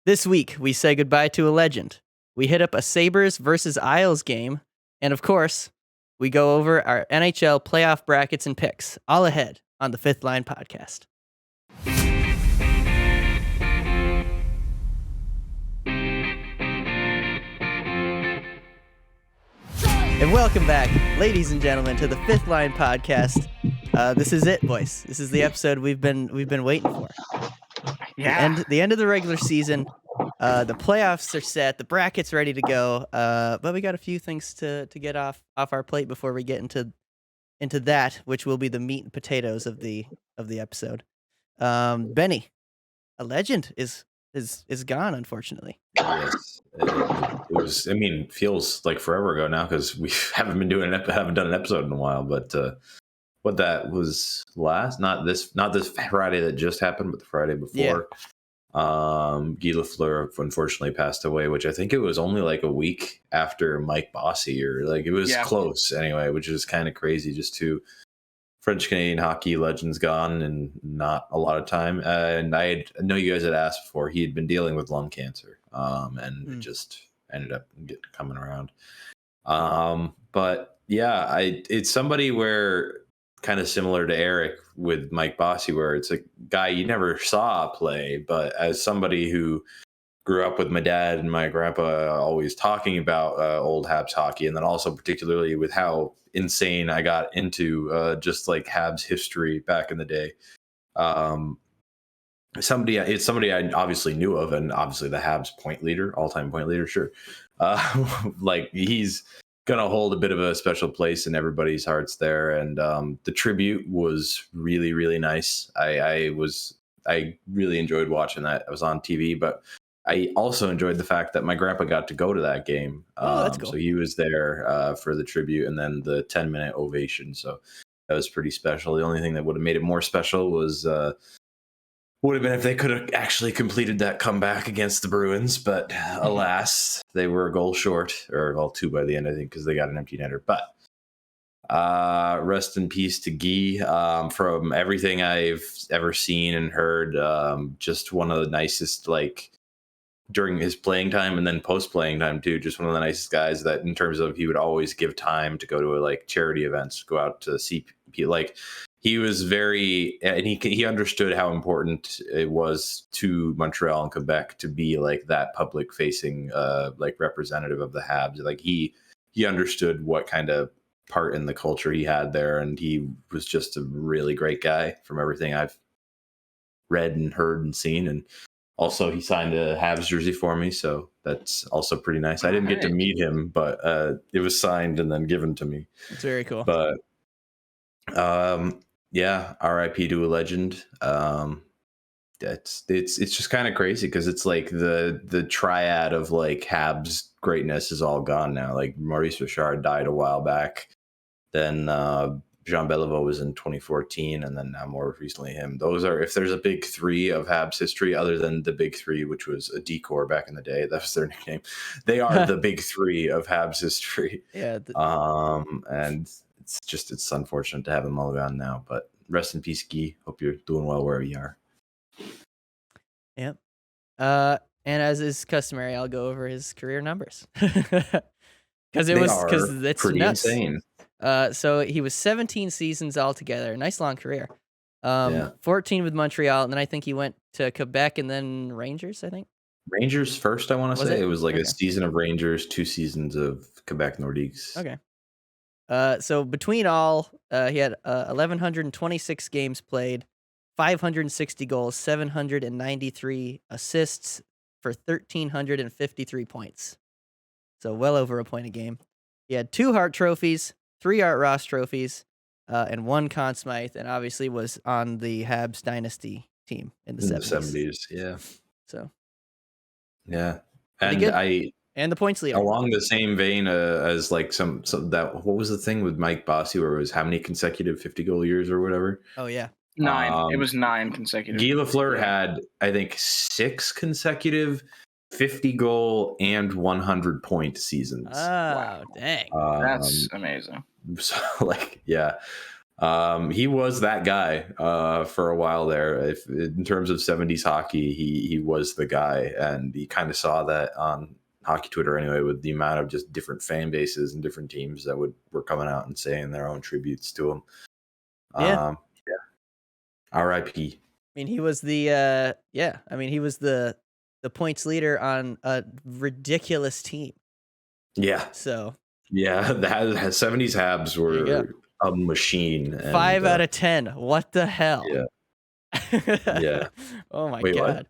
This week, we say goodbye to a legend. We hit up a Sabres versus Isles game. And of course, we go over our NHL playoff brackets and picks, all ahead on the Fifth Line podcast. And welcome back, ladies and gentlemen, to the Fifth Line podcast. This is it, boys. This is the episode we've been waiting for. Yeah. The end of the regular season. The playoffs are set. The bracket's ready to go. But we got a few things to get off our plate before we get into that, which will be the meat and potatoes of the episode. Benny, a legend is gone, unfortunately. Yes, it was. I mean, feels like forever ago now because we haven't done an episode in a while. But what that was not this Friday that just happened, but the Friday before. Yeah. Guy Lafleur unfortunately passed away, which I think it was only like a week after Mike Bossy, or like it was close anyway, which is kind of crazy. Just two French Canadian hockey legends gone and not a lot of time. And I know you guys had asked before, he had been dealing with lung cancer, and it just ended up coming around. But yeah, it's somebody where kind of similar to Eric with Mike Bossy, where it's a guy you never saw play, but as somebody who grew up with my dad and my grandpa always talking about old Habs hockey, and then also particularly with how insane I got into just like Habs history back in the day. It's somebody I obviously knew of, and obviously the Habs all-time point leader, sure. Like he's gonna hold a bit of a special place in everybody's hearts there, and the tribute was really, really nice. I really enjoyed watching that. I was on TV, but I also enjoyed the fact that my grandpa got to go to that game. That's cool. So he was there for the tribute and then the 10-minute ovation. So that was pretty special. The only thing that would have made it more special was would have been if they could have actually completed that comeback against the Bruins, but alas, they were a goal short, or well, two by the end, I think, because they got an empty netter. But rest in peace to Guy. From everything I've ever seen and heard, just one of the nicest, like during his playing time and then post-playing time too, just one of the nicest guys that in terms of he would always give time to go to like charity events, go out to see people. Like he was very, and he understood how important it was to Montreal and Quebec to be like that public facing, like representative of the Habs. Like he understood what kind of part in the culture he had there. And he was just a really great guy from everything I've read and heard and seen. And also he signed a Habs jersey for me. So that's also pretty nice. I didn't get to meet him, but it was signed and then given to me. It's very cool. But yeah, RIP to a legend. It's just kind of crazy because it's like the triad of like Habs greatness is all gone now. Like Maurice Richard died a while back, then Jean Beliveau was in 2014, and then now more recently him. Those are, if there's a big three of Habs history, other than the big three, which was a decor back in the day, that was their nickname. They are the big three of Habs history. Yeah. And it's unfortunate to have them all gone now, but rest in peace, Guy. Hope you're doing well wherever you are. Yep. And as is customary, I'll go over his career numbers because it's pretty nuts. insane. So he was 17 seasons altogether. Nice long career. 14 with Montreal, and then I think he went to Quebec and then Rangers, I think. Rangers first, I want to say. It was like okay. a season of Rangers, 2 seasons of Quebec Nordiques. Okay. So between all, he had 1,126 games played, 560 goals, 793 assists for 1,353 points. So well over a point a game. He had 2 Hart trophies, 3 Art Ross trophies, and 1 Conn Smythe, and obviously was on the Habs dynasty team in the 70s. Yeah. So. Yeah. And the points leader. Along the same vein as like some that, what was the thing with Mike Bossy where it was how many consecutive 50-goal years or whatever? Oh, yeah. 9. It was 9 consecutive. Guy Lafleur had, I think, 6 consecutive 50-goal and 100-point seasons. Oh, wow. Dang. That's amazing. So, like, yeah. He was that guy for a while there. If in terms of 70s hockey, he was the guy, and he kind of saw that on hockey Twitter anyway, with the amount of just different fan bases and different teams that were coming out and saying their own tributes to him. Yeah. R.I.P. I mean, he was the he was the points leader on a ridiculous team. Yeah. So yeah, the 70s Habs were a machine. 5 out of 10. What the hell? Yeah. Oh my Wait, god.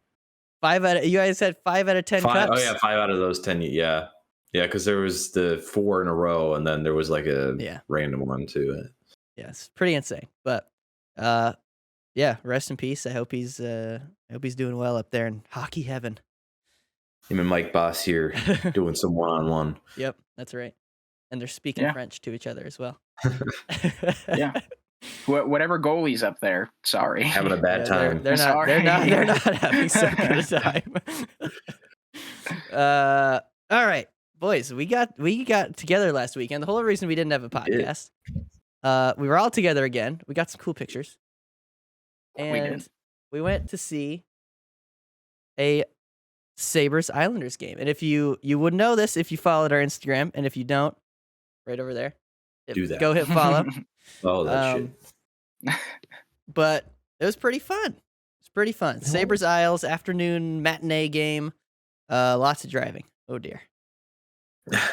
What? You guys had 5 out of 10 cups. Oh yeah, 5 out of those 10. Yeah, because there was the 4 in a row, and then there was like a random one too. Yeah, it's pretty insane. But rest in peace. I hope he's doing well up there in hockey heaven. Him and Mike Boss here doing some one-on-one. Yep, that's right. And they're speaking French to each other as well. Yeah. Whatever goalie's up there, sorry, having a bad time. They're not having so good a time. All right, boys, we got together last weekend. The whole reason we didn't have a podcast, we were all together again. We got some cool pictures, and we went to see a Sabres Islanders game. And if you would know this if you followed our Instagram, and if you don't, right over there, do that. Go hit follow. Oh, that shit. But it was pretty fun. Sabres Isles afternoon matinee game. Lots of driving. Oh dear.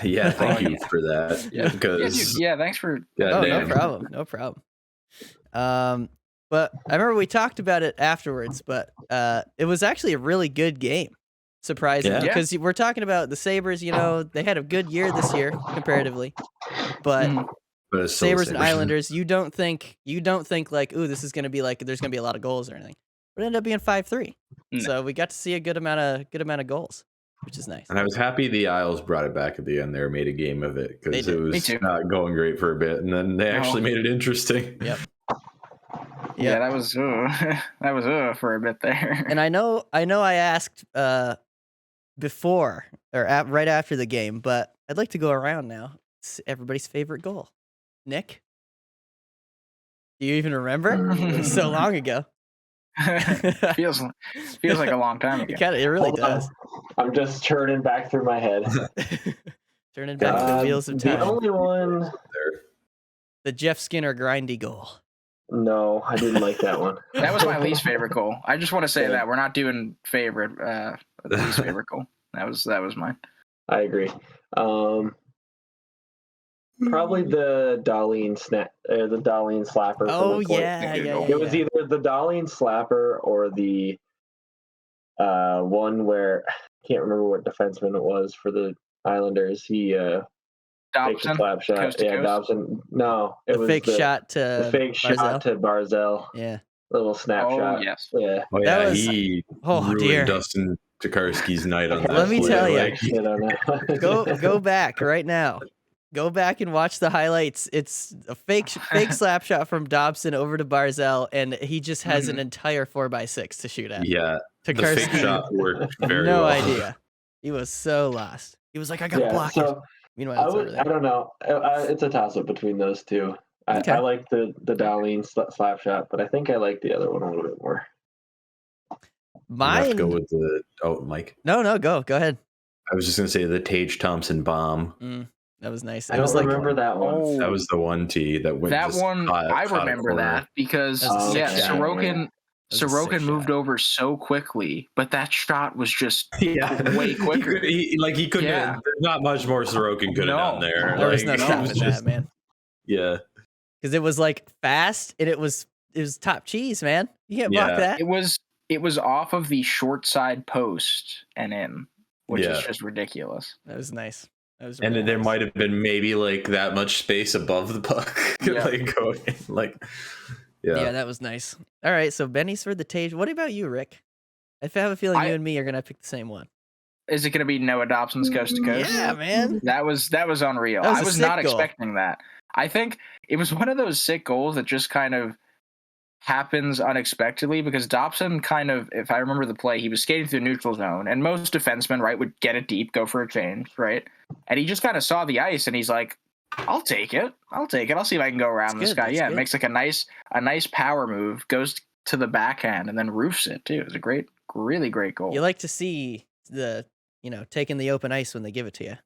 Yeah, thank you for that. Yeah, because thanks for. No problem. But I remember we talked about it afterwards. But it was actually a really good game. Surprisingly, because we're talking about the Sabres. You know, they had a good year this year comparatively, but Sabres and Islanders, you don't think like, ooh, this is gonna be like there's gonna be a lot of goals or anything. But it ended up being 5-3. So we got to see a good amount of goals, which is nice. And I was happy the Isles brought it back at the end there, made a game of it, because it was not going great for a bit, and then they actually made it interesting. Yep. Yeah, that was for a bit there. And I know I asked before or right after the game, but I'd like to go around now. It's everybody's favorite goal. Nick, do you even remember? It was so long ago. feels like a long time ago. It really does. I'm just turning back through my head. Turning back the wheels of time. The only one. The Jeff Skinner grindy goal. No, I didn't like that one. That was my least favorite goal. I just want to say that we're not doing favorite. The least favorite goal. That was mine. I agree. Probably the Darlene the Darlene slapper. Oh yeah. It was either the Darlene slapper or the one where I can't remember what defenseman it was for the Islanders. He Dobson, slap shot. coast to coast? Dobson. No, it was fake shot to Barzal. Yeah. Little snapshot. Oh yes. Yeah. Oh yeah, That was, he ruined Dustin Tokarski's night on that. Let me tell you. Like, Go back right now. Go back and watch the highlights. It's a fake slap shot from Dobson over to Barzal, and he just has an entire 4x6 to shoot at. Yeah, Tokarski, the fake shot worked very no well. idea. He was so lost. He was like, I gotta block it. Meanwhile, it's over there. I don't know. It's a toss-up between those two. I like the Darlene slap shot, but I think I like the other one a little bit more. Mine. Have to go with the Mike. No, go ahead. I was just gonna say the Tage Thompson bomb. That was nice. I don't remember that one. That was the one T that went. That one, I remember that because Sorokin moved over so quickly, but that shot was just way quicker. He couldn't. There's not much more Sorokin could have done there. There was no stopping that, man. Yeah, because it was like fast and it was top cheese, man. You can't block that. It was off of the short side post and in, which is just ridiculous. That was nice. And there might have been maybe like that much space above the puck, Yeah, that was nice. All right, so Benny's for the Tage. What about you, Rick? I have a feeling you and me are gonna pick the same one. Is it gonna be Noah Dobson's coast to coast? Yeah, man. That was unreal. I was not expecting that. I think it was one of those sick goals that just kind of happens unexpectedly because Dobson kind of, if I remember the play, he was skating through the neutral zone, and most defensemen, right, would get it deep, go for a change, right? And he just kind of saw the ice, and he's like, I'll take it. I'll see if I can go around this guy. Yeah, it makes like a nice power move, goes to the backhand, and then roofs it too. It's a really great goal. You like to see the, taking the open ice when they give it to you.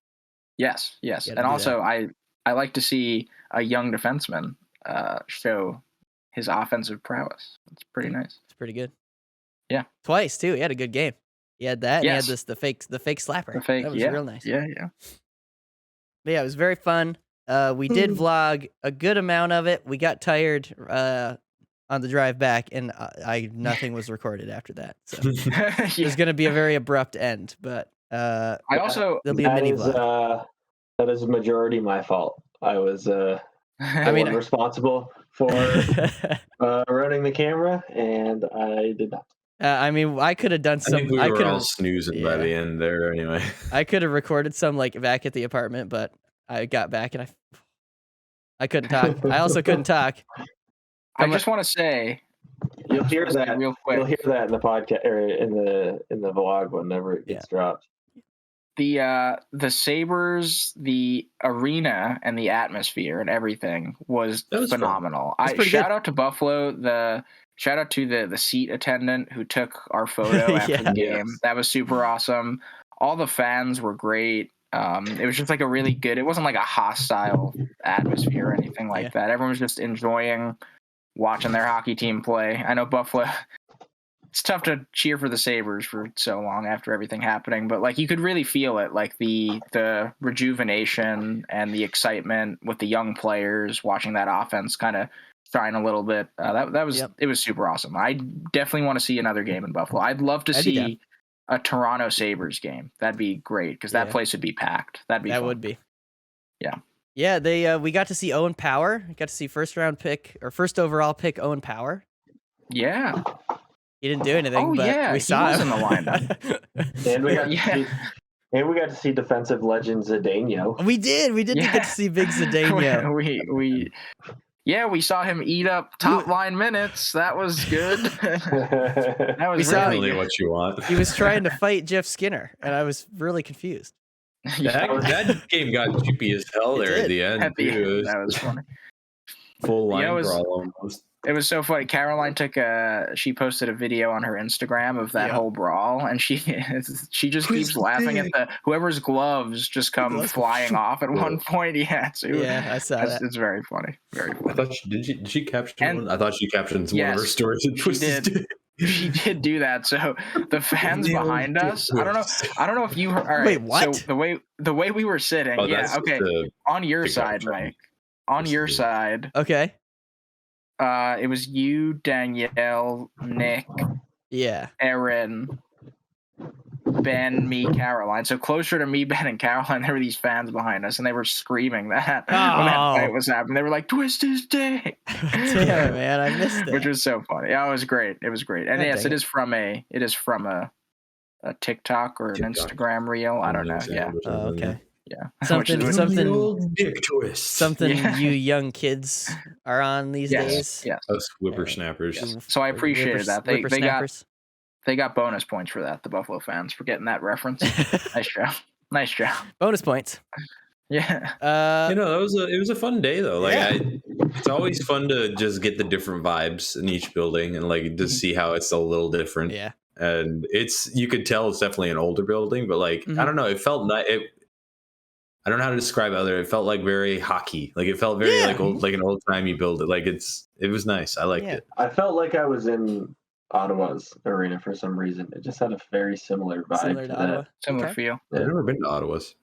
Yes. And also, I like to see a young defenseman show his offensive prowess. It's pretty nice. It's pretty good. Yeah. Twice too. He had a good game. He had that. Yes. And he had the fake slapper. The fake, that was real nice. Yeah. But yeah, it was very fun. We did vlog a good amount of it. We got tired on the drive back, and nothing was recorded after that. So it was going to be a very abrupt end. But there'll be a mini vlog. That is majority my fault. I was responsible for running the camera, and I did not. I could have done some. I think we were all snoozing by the end there anyway. I could have recorded some back at the apartment, but I got back and I couldn't talk. I also couldn't talk. I just want to say, you'll hear that real quick. You'll hear that in the podcast or in the vlog whenever it gets dropped. The Sabres, the arena, and the atmosphere and everything was phenomenal. Shout out to Buffalo. Shout out to the seat attendant who took our photo after the game. Yes. That was super awesome. All the fans were great. It was just like a really good. It wasn't like a hostile atmosphere or anything like that. Everyone was just enjoying watching their hockey team play. I know Buffalo. It's tough to cheer for the Sabres for so long after everything happening, but you could really feel it, the rejuvenation and the excitement with the young players watching that offense kind of shine a little bit. It was super awesome. I definitely want to see another game in Buffalo. I'd love to see a Toronto Sabres game. That'd be great because that place would be packed. That would be. Yeah. Yeah, we got to see Owen Power. We got to see first overall pick Owen Power. Yeah. He didn't do anything, but we saw him in the lineup. And we got to see defensive legend Zdeno. We did get to see big Zdeno. We saw him eat up top line minutes. That was good. That was really what you want. He was trying to fight Jeff Skinner, and I was really confused. That game got chippy as hell there at the end. That was funny. Full line brawl almost. It was so funny. Caroline she posted a video on her Instagram of that whole brawl, and she just keeps laughing at whoever's gloves just come flying off at one point. Yeah, I saw that. It's very funny. Very funny. I thought did she caption one? I thought she captioned one of her stories. She did. She did do that. So the fans behind us, I don't know if you heard. All right, wait, what? So the way we were sitting, okay. On your side, Mike. On your side. Okay. It was you, Danielle, Nick, Aaron, Ben, me, Caroline. So closer to me, Ben, and Caroline, there were these fans behind us, and they were screaming that when that fight was happening. They were like, "Twist his dick!" Damn, man, I missed it. Which was so funny. Yeah, it was great. It was great. And yes, it is from a TikTok or an Instagram reel. I don't know. Yeah. Oh, okay. Yeah. Something dick twist. Something you young kids are on these days. Yeah. Us whippersnappers. Yes. So I appreciated that. They got bonus points for that, the Buffalo fans, for getting that reference. Nice job. Bonus points. Yeah. It was a fun day though. It's always fun to just get the different vibes in each building and to see how it's a little different. Yeah. And you could tell it's definitely an older building, but I don't know, it felt nice. I don't know how to describe it felt very hockey. It felt very old, an old timey build. It was nice. I liked it. I felt like I was in Ottawa's arena for some reason. It just had a very similar vibe to Ottawa. Similar feel. I've never been to Ottawa's.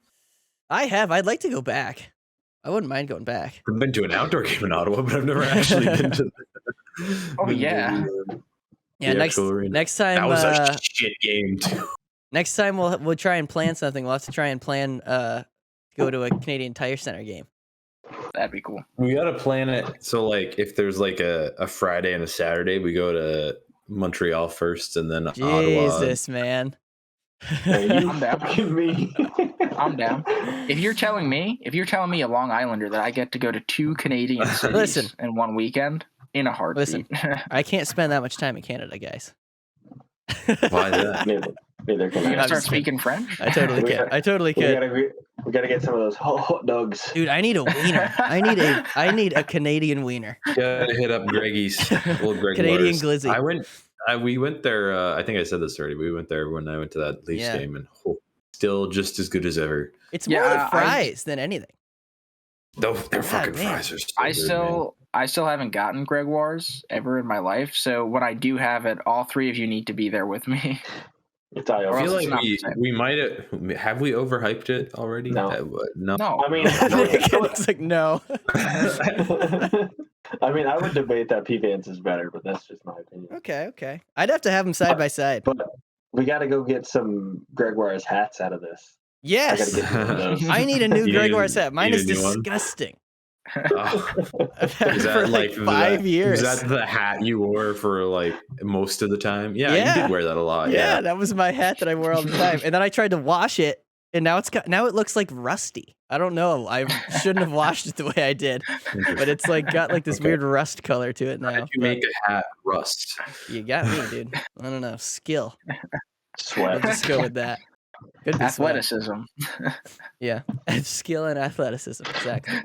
I have. I'd like to go back. I wouldn't mind going back. I've been to an outdoor game in Ottawa, but I've never actually been to next time that was a shit game too. Next time we'll try and plan something. We'll have to try and plan go to a Canadian Tire Center game. That'd be cool. We gotta plan it so if there's a Friday and a Saturday, we go to Montreal first and then Ottawa. Jesus, man. I'm down. I'm down. If you're telling me a Long Islander that I get to go to 2 Canadian cities in one weekend, in a heartbeat. I can't spend that much time in Canada, guys. Why that? Neither can you gonna start speaking French? I totally can. I totally could. We got to get some of those hot dogs. Dude, I need a wiener. I need a Canadian wiener. Gotta hit up Greggy's old Greg Canadian Lars. glizzy. We went there. I think I said this already. We went there when I went to that Leafs game, and still just as good as ever. It's more the fries than anything. Their fucking fries are so good, I still haven't gotten Gregoire's ever in my life, so when I do have it, all three of you need to be there with me. I feel like we might have we overhyped it already? No. No. I mean, it's like no. I mean, I would debate that P. Vance is better, but that's just my opinion. Okay. I'd have to have them side by side. But we got to go get some Gregoire's hats out of this. Yes. I need a new Gregoire's hat. Mine is disgusting. I've had it for like 5 years. Is that the hat you wore for like most of the time? Yeah, you did wear that a lot. Yeah, that was my hat that I wore all the time. And then I tried to wash it, and now it looks like rusty. I don't know. I shouldn't have washed it the way I did, but it's like got like this weird rust color to it now. How did you make a hat rust? You got me, dude. I don't know. Skill. Sweat. Let's just go with that. Could be athleticism. Yeah, skill and athleticism. Exactly.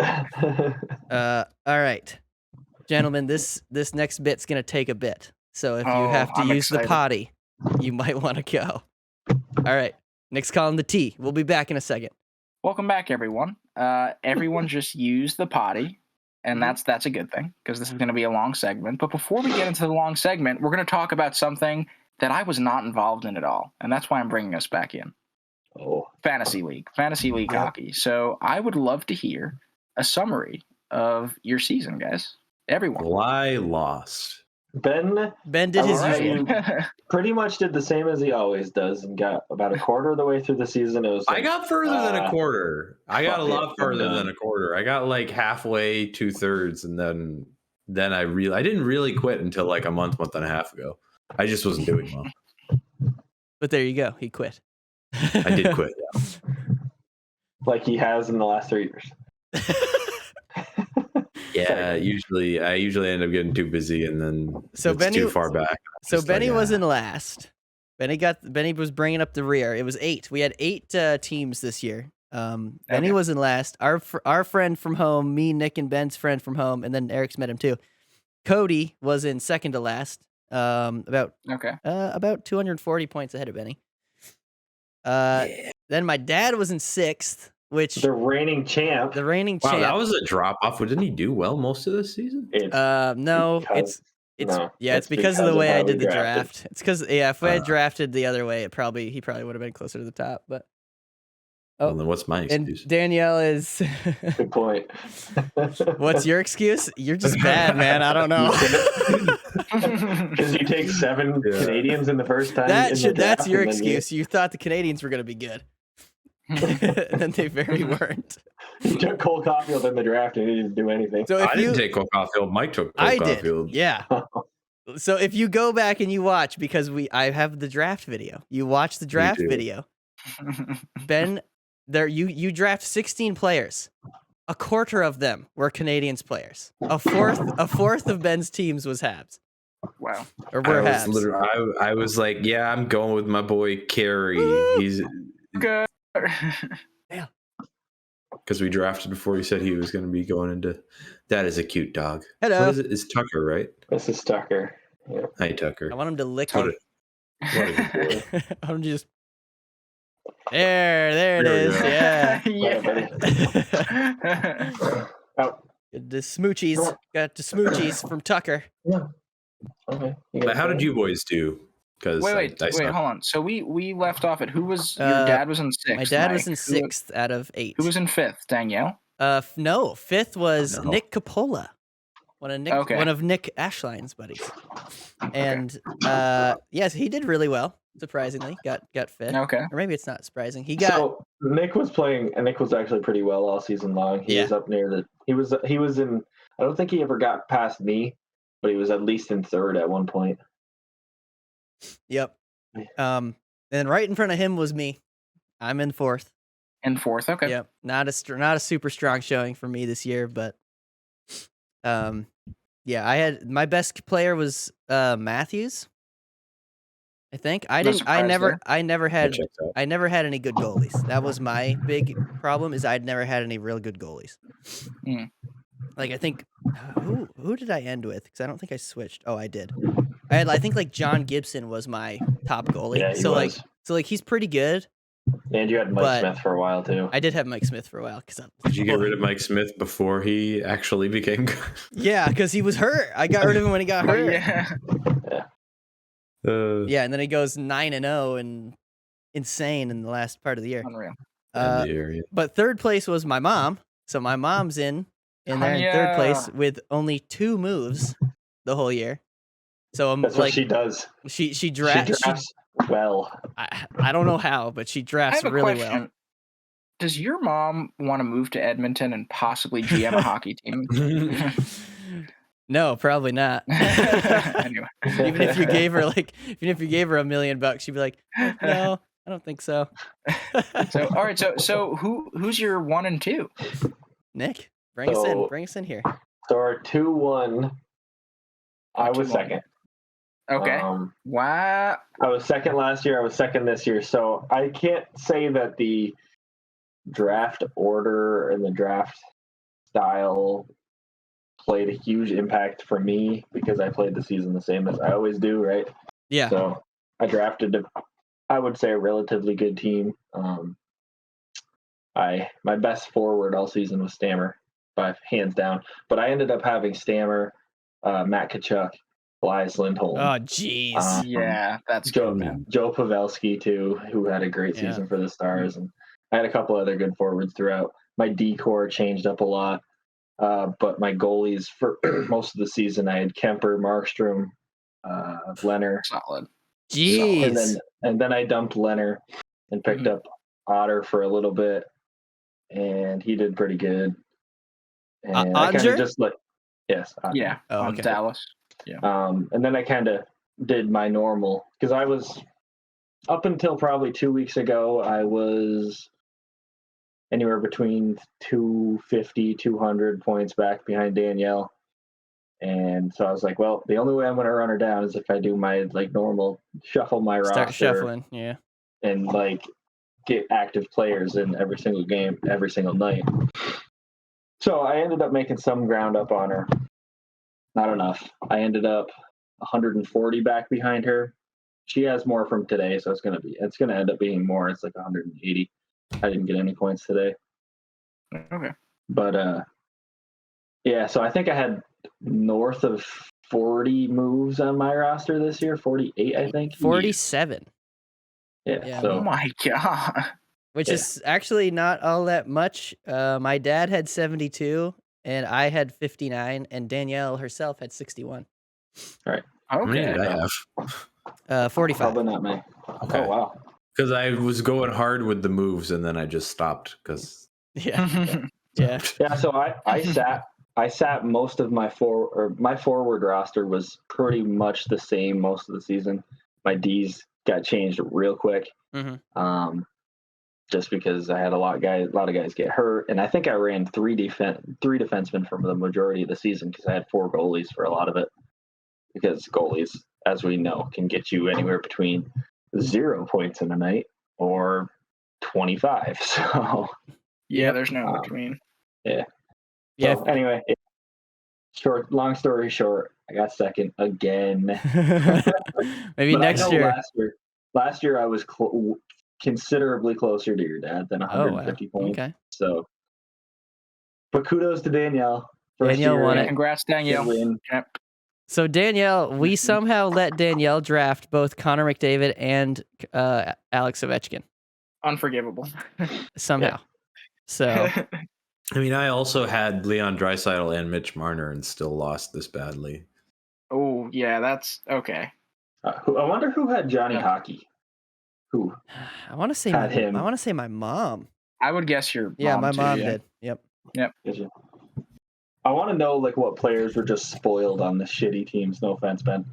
All right, gentlemen. This next bit's gonna take a bit. So if you have to use the potty, you might want to go. All right. Nick's calling the tea. We'll be back in a second. Welcome back, everyone. Everyone just use the potty, and that's a good thing because this is going to be a long segment. But before we get into the long segment, we're going to talk about something that I was not involved in at all, and that's why I'm bringing us back in. Fantasy League hockey. So I would love to hear a summary of your season, guys. Everyone. Well, I lost. Ben did his usual. Pretty much did the same as he always does and got about a quarter of the way through the season. It was like, I got further than a quarter. I got a lot further than a quarter. I got like halfway, 2/3, and then I didn't really quit until like a month and a half ago. I just wasn't doing well. But there you go. He quit. I did quit. Yeah. Like he has in the last 3 years. Yeah, I usually end up getting too busy and then Benny, too far back. So Benny was in last. Benny was bringing up the rear. It was 8. We had 8 teams this year. Benny was in last. Our friend from home, me, Nick, and Ben's friend from home, and then Eric's met him too. Cody was in second to last. About 240 points ahead of Benny. Then my dad was in 6th, which the reigning champ. Wow, that was a drop off. Didn't he do well most of this season? No, it's because of the way I did the draft. It's because if I had drafted the other way, he probably would have been closer to the top. But well, then what's my excuse? And Danielle is good point. What's your excuse? You're just bad, man. I don't know. Because you take 7 Canadians in the first time. That's your excuse. You thought the Canadians were going to be good. And then they very weren't. You took Cole Caulfield in the draft and he didn't do anything. So I didn't take Cole Caulfield. Mike took Cole Caulfield. Yeah. So if you go back and you watch, because I have the draft video. You watch the draft video. Ben, you draft 16 players. A quarter of them were Canadians players. A fourth of Ben's teams was Habs. Wow. Or were Habs. I was like, yeah, I'm going with my boy Carey. He's good. Yeah. Because we drafted before he said he was going to be going into. That is a cute dog. Hello. What is it? It's Tucker, right? This is Tucker. Yeah. Hi, Tucker. I want him to lick him. I want him to just. There it is. Yeah. Good to smoochies. Got to smoochies from Tucker. Yeah. Okay. But how did you boys do? Wait, hold on. So we left off at who was your dad was in 6th. My dad was in 6th out of 8. Who was in 5th? Danielle. No, 5th was Nick Capola, one of Nick Ashline's buddies, and yes, he did really well. Surprisingly, got 5th. Okay, or maybe it's not surprising. So Nick was playing, and Nick was actually pretty well all season long. He was up near the. He was in. I don't think he ever got past me, but he was at least in 3rd at one point. Yep. And right in front of him was me. I'm in 4th. In 4th, okay. Yep. Not a super strong showing for me this year, but yeah, I had my best player was Matthews. I think I didn't. I never had. checks out. I never had any good goalies. That was my big problem. Is I'd never had any real good goalies. Mm. Like I think who did I end with? Because I don't think I switched. Oh, I did. I think like John Gibson was my top goalie. Yeah, he so was. like he's pretty good. And you had Mike Smith for a while too. I did have Mike Smith for a while Did you get rid of Mike Smith before he actually became good? Yeah, because he was hurt. I got rid of him when he got hurt. Yeah. And then he goes 9-0 and insane in the last part of the year. Unreal. But third place was my mom. So my mom's in there in third place with only 2 moves the whole year. So that's what she does. She drafts well. I don't know how, but she drafts really well. Does your mom want to move to Edmonton and possibly GM a hockey team? No, probably not. Anyway. even if you gave her $1 million, she'd be like, no, I don't think so. So all right, so who's your 1 and 2? Nick, bring us in here. So our 2-1, I was second. Okay. Wow. I was second last year. I was second this year. So I can't say that the draft order and the draft style played a huge impact for me because I played the season the same as I always do, right? Yeah. So I drafted, I would say, a relatively good team. My best forward all season was Stammer, by hands down. But I ended up having Stammer, Matt Tkachuk, Elias Lindholm. Oh, jeez. Yeah, that's good, man. Joe Pavelski, too, who had a great season for the Stars. And I had a couple other good forwards throughout. My D-core changed up a lot. But my goalies for most of the season, I had Kemper, Markstrom, Leonard. Solid. Jeez. And then I dumped Leonard and picked up Otter for a little bit, and he did pretty good. And I kind of just yes. Otter. Yeah. Okay. Dallas. Yeah. And then I kind of did my normal because I was up until probably 2 weeks ago, I was anywhere between 250, 200 points back behind Danielle. And so I was like, well, the only way I'm going to run her down is if I do my normal shuffle my roster. Start shuffling, yeah. And get active players in every single game, every single night. So I ended up making some ground up on her. Not enough. I ended up 140 back behind her. She has more from today, so it's going to end up being more. It's like 180. I didn't get any points today. Okay. But yeah, so I think I had north of 40 moves on my roster this year. 48, I think. 47. Yeah. So, oh my god. Which is actually not all that much. My dad had 72, and I had 59, and Danielle herself had 61. All right. Okay. How many did I have? 45. Probably not me. Okay. Oh, wow. Because I was going hard with the moves, and then I just stopped because. Yeah. So I sat most of my forward roster was pretty much the same most of the season. My D's got changed real quick. Mm-hmm. Just because I had a lot of guys get hurt, and I think I ran three defensemen for the majority of the season because I had 4 goalies for a lot of it. Because goalies, as we know, can get you anywhere between 0 points in a night or 25. So yeah, there's no between. Yeah. So, anyway, long story short, I got second again. Maybe next year. Last year I was considerably closer to your dad than 150 points. Okay. So, but kudos to Danielle. Danielle won it. Congrats, Danielle. Yep. So Danielle, we somehow let Danielle draft both Connor McDavid and Alex Ovechkin. Unforgivable. Somehow. Yeah. So. I mean, I also had Leon Draisaitl and Mitch Marner and still lost this badly. Oh, yeah, that's okay. I wonder who had Johnny Hockey. Who? I want to say him. I want to say my mom. I would guess your mom. Yeah, my mom did. Yep. I want to know what players were just spoiled on the shitty teams. No offense, Ben.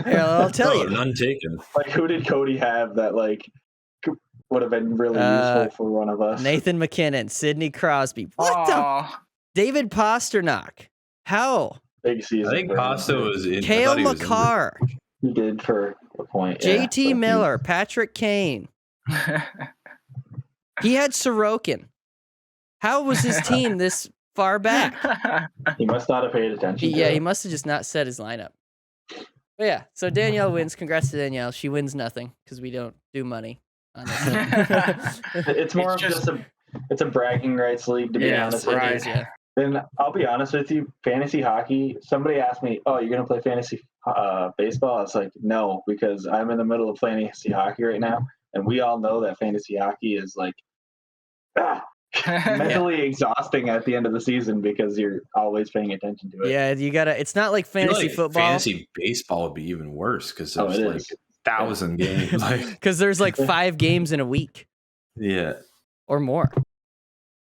Yeah, I'll tell you. None taken. Who did Cody have that would have been really useful for one of us? Nathan McKinnon, Sidney Crosby. What the? David Pasternak. How? Big season. I think Pasta was in. Kale McCarr. He did for a point. JT yeah, Miller, Patrick Kane. He had Sorokin. How was his team this far back? He must not have paid attention. He must have just not set his lineup. But yeah, so Danielle wins. Congrats to Danielle. She wins nothing because we don't do money on this. It's more of just it's a bragging rights league, to be honest with you. Yeah. And I'll be honest with you, fantasy hockey, somebody asked me, oh, you're going to play fantasy baseball? I was like, no, because I'm in the middle of fantasy hockey right now. And we all know that fantasy hockey is like mentally exhausting at the end of the season because you're always paying attention to it. Yeah, you gotta. It's not like fantasy football. Fantasy baseball would be even worse because there's like 1,000 games. Because there's like 5 games in a week. Yeah, or more.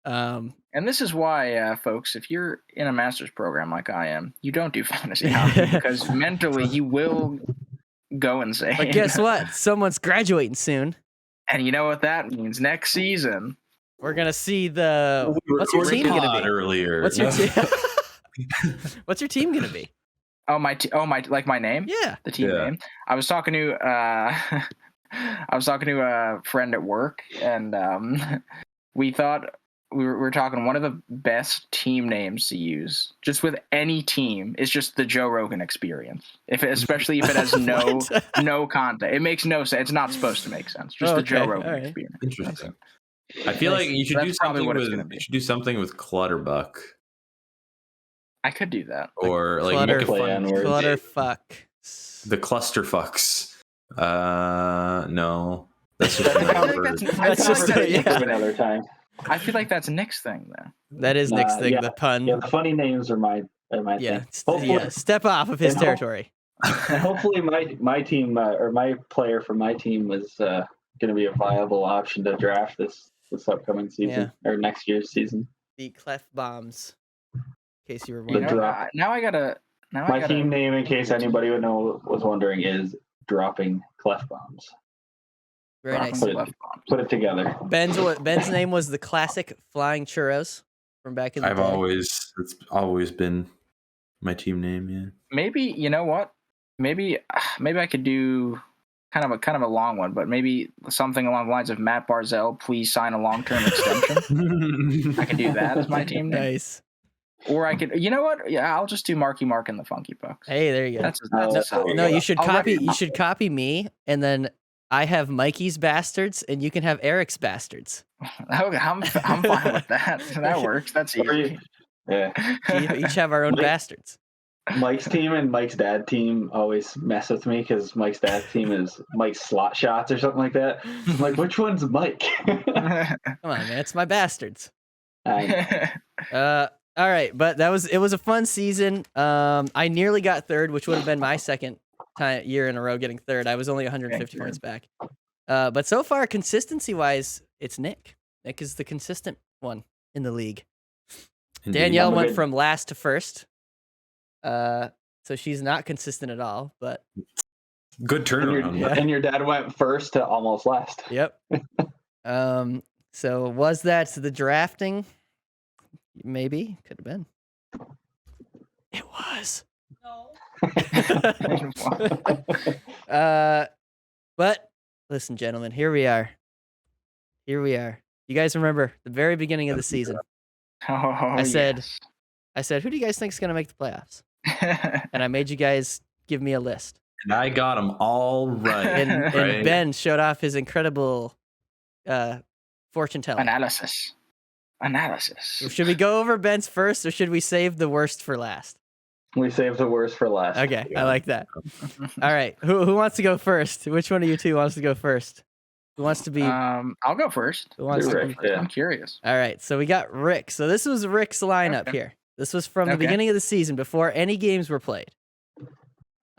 And this is why, folks, if you're in a master's program like I am, you don't do fantasy hockey because mentally you will go insane. But guess what? Someone's graduating soon. And you know what that means? Next season, we're gonna see the. What's your team gonna be? Earlier. What's your team? What's your team gonna be? Oh my! Like my name? Yeah, the team name. I was talking to a friend at work, and we thought we were talking one of the best team names to use just with any team is just the Joe Rogan Experience. Especially if it has no content, it makes no sense. It's not supposed to make sense. Just the Joe Rogan Experience. Interesting. I feel like you should do something with Clutterbuck. I could do that. Or like make a fun Clutterfuck. The Clusterfucks. No. That's just another time. I feel like that's Nick's thing, though. That is Nick's thing. The pun. Yeah, the funny names are my thing. Yeah. Step off of his territory. And hopefully, my team or my player from my team was going to be a viable option to draft this upcoming season or next year's season. The Clef Bombs. In case you were wondering. My team name, in case anybody was wondering, is Dropping Clef Bombs. Very nice. Put it together. Ben's name was the Classic Flying Churros from back in the day. It's always been my team name. Yeah. Maybe you know what? Maybe I could do kind of a long one, but maybe something along the lines of Matt Barzell, please sign a long-term extension. I could do that as my team name. Nice. Or I could, you know what? Yeah, I'll just do Marky Mark and the Funky Bucks. Hey, there you go. That's no, you should copy. You should copy me, and then I have Mikey's Bastards, and you can have Eric's Bastards. I'm fine with that. That works. That's easy. Yeah. We each have our own bastards. Mike's team and Mike's dad team always mess with me because Mike's dad team is Mike's Slot Shots or something like that. I'm like, which one's Mike? Come on, man. It's my Bastards. All right, but it was a fun season. I nearly got third, which would have been my second year in a row getting third. I was only 150 points back. But so far, consistency-wise, it's Nick. Nick is the consistent one in the league. Indeed. Danielle went from last to first. So she's not consistent at all, but good turnaround. And your dad went first to almost last. Yep. So was that the drafting? Maybe. Could have been. It was. No. But listen, gentlemen, here we are. You guys remember the very beginning of the season. I said, who do you guys think is going to make the playoffs? And I made you guys give me a list. And I got them all right. And Ben showed off his incredible fortune telling. Analysis. Should we go over Ben's first, or should we save the worst for last? We saved the worst for last. Okay, I like that. All right, who wants to go first? Which one of you two wants to go first? Who wants to be? I'll go first. Who wants to be? Yeah. I'm curious. All right, so we got Rick. So this was Rick's lineup here. This was from the beginning of the season before any games were played.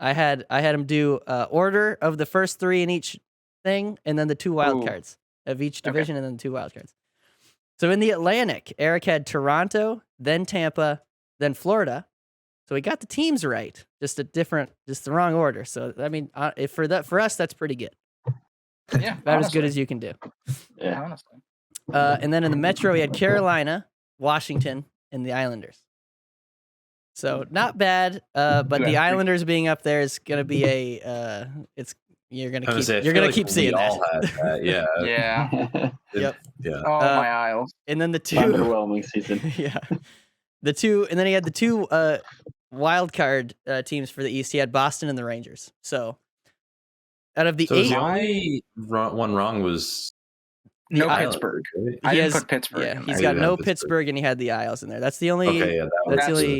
I had him do order of the first 3 in each thing, and then the 2 wild cards of each division, and then the 2 wild cards. So in the Atlantic, Eric had Toronto, then Tampa, then Florida. So he got the teams right, just the wrong order. So I mean, for us, that's pretty good. Yeah, about as good as you can do. Yeah, honestly. And then in the Metro, he had Carolina, Washington, and the Islanders. So not bad, but the Islanders being up there is going to be it's you're gonna keep seeing that. All had that. Yeah. Yeah. Yep. Yeah. Oh, my Isles. And then the two underwhelming season. yeah. The two, and then he had the two wild card teams for the East. He had Boston and the Rangers. So out of the 8, the only one wrong was no Pittsburgh. I didn't put Pittsburgh. Yeah, he's got no Pittsburgh, and he had the Isles in there. That's the only. Okay, yeah,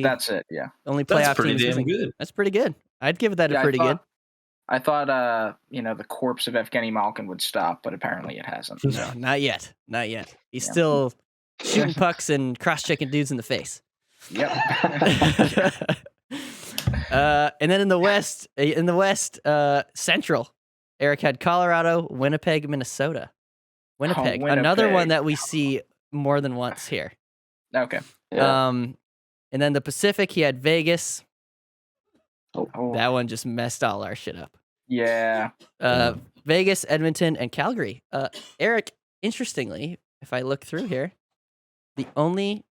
that's it. Yeah, only playoff that's pretty teams damn good. That's pretty good. I'd give that a pretty good. I thought, the corpse of Evgeny Malkin would stop, but apparently it hasn't. No, not yet. Not yet. He's still shooting pucks and cross-checking dudes in the face. Yep. And then in the West, Central, Eric had Colorado, Winnipeg, Minnesota. Winnipeg, another one that we see more than once here. Okay. Yeah. And then the Pacific, he had Vegas. Oh. That one just messed all our shit up. Yeah. Vegas, Edmonton, and Calgary. Eric, interestingly, if I look through here, the only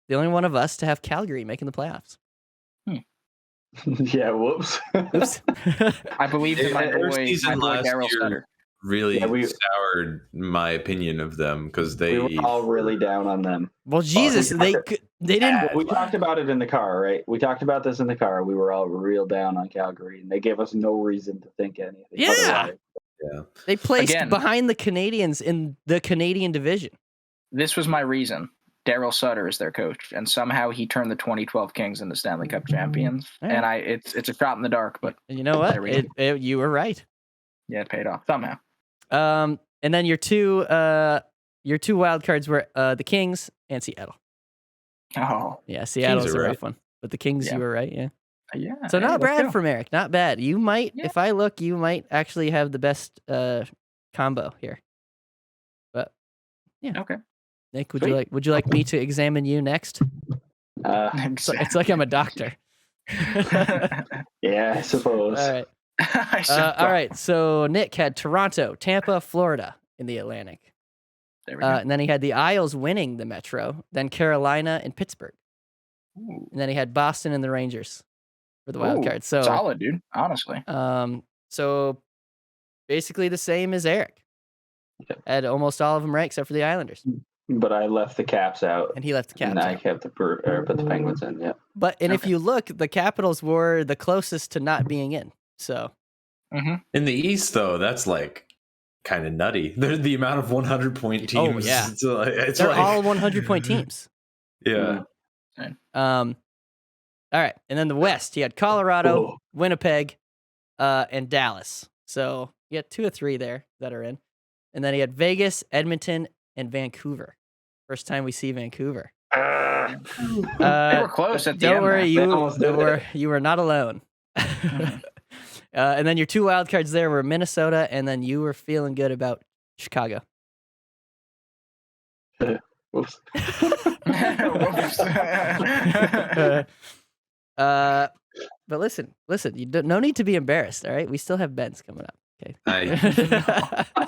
one of us to have Calgary making the playoffs. Yeah, whoops. Oops. I believe in my boy Daryl Sutter. Really soured my opinion of them because we were all really down on them. Well, Jesus, they didn't. We talked about it in the car, right? We talked about this in the car. We were all real down on Calgary, and they gave us no reason to think anything. Yeah. Otherwise. Yeah. They placed behind the Canadians in the Canadian division. This was my reason. Daryl Sutter is their coach, and somehow he turned the 2012 Kings into Stanley Cup champions. Right. And it's a shot in the dark, but you know what? You were right. Yeah, it paid off somehow. And then your two wild cards were the Kings and Seattle. Oh, yeah, Seattle's a rough one, but the Kings, you were right. Yeah. Yeah. So not bad from Eric. Not bad. You might, if I look, you might actually have the best combo here. But yeah. Okay. Nick, would you like me to examine you next? It's like I'm a doctor. Yeah, I suppose. All right. All right. So Nick had Toronto, Tampa, Florida in the Atlantic. There we go. And then he had the Isles winning the Metro, then Carolina and Pittsburgh. Ooh. And then he had Boston and the Rangers for the wild card. So solid, dude. Honestly. So basically the same as Eric. Had almost all of them right except for the Islanders. But I left the Caps out. And he left the Caps and out. I kept put the Penguins in, yeah. But if you look, the Capitals were the closest to not being in. So in the East, though, that's like kind of nutty. There's the amount of 100-point teams. Oh, yeah. They're all 100-point teams. Yeah. All right. And then the West, he had Colorado, Winnipeg, and Dallas. So you had 2 or 3 there that are in. And then he had Vegas, Edmonton, and Vancouver. First time we see Vancouver. They were close at the end. Don't worry, you were not alone. And then your 2 wild cards there were Minnesota, and then you were feeling good about Chicago. Whoops. But listen, no need to be embarrassed. All right, we still have Ben's coming up. Okay.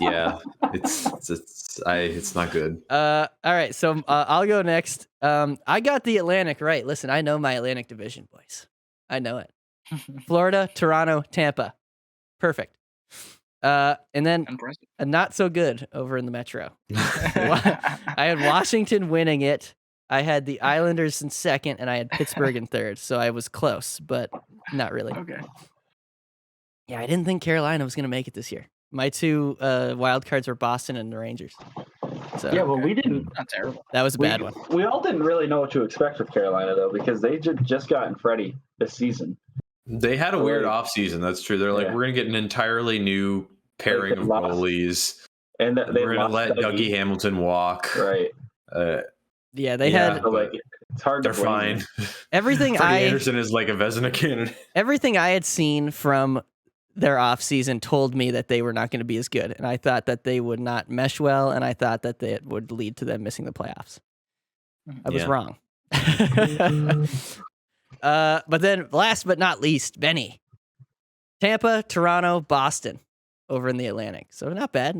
Yeah, it's not good. All right, so I'll go next. I got the Atlantic right. Listen, I know my Atlantic division, boys. I know it. Florida, Toronto, Tampa. Perfect. And then not so good over in the Metro. I had Washington winning it. I had the Islanders in second, and I had Pittsburgh in third. So I was close, but not really. Okay. Yeah, I didn't think Carolina was going to make it this year. My 2 wild cards were Boston and the Rangers. So yeah, well, we didn't. Not terrible. That was a bad one. We all didn't really know what to expect with Carolina, though, because they just gotten Freddie this season. They had a weird offseason. That's true. They're like, we're going to get an entirely new pairing of goalies. And we're going to let Dougie Hamilton walk. Right. Yeah, they had. Like, it's hard. They're fine. Everything Anderson is like a Vezina candidate. Everything I had seen from their offseason told me that they were not going to be as good, and I thought that they would not mesh well, and I thought that it would lead to them missing the playoffs. I was wrong. But then, last but not least, Benny, Tampa, Toronto, Boston, over in the Atlantic. So not bad.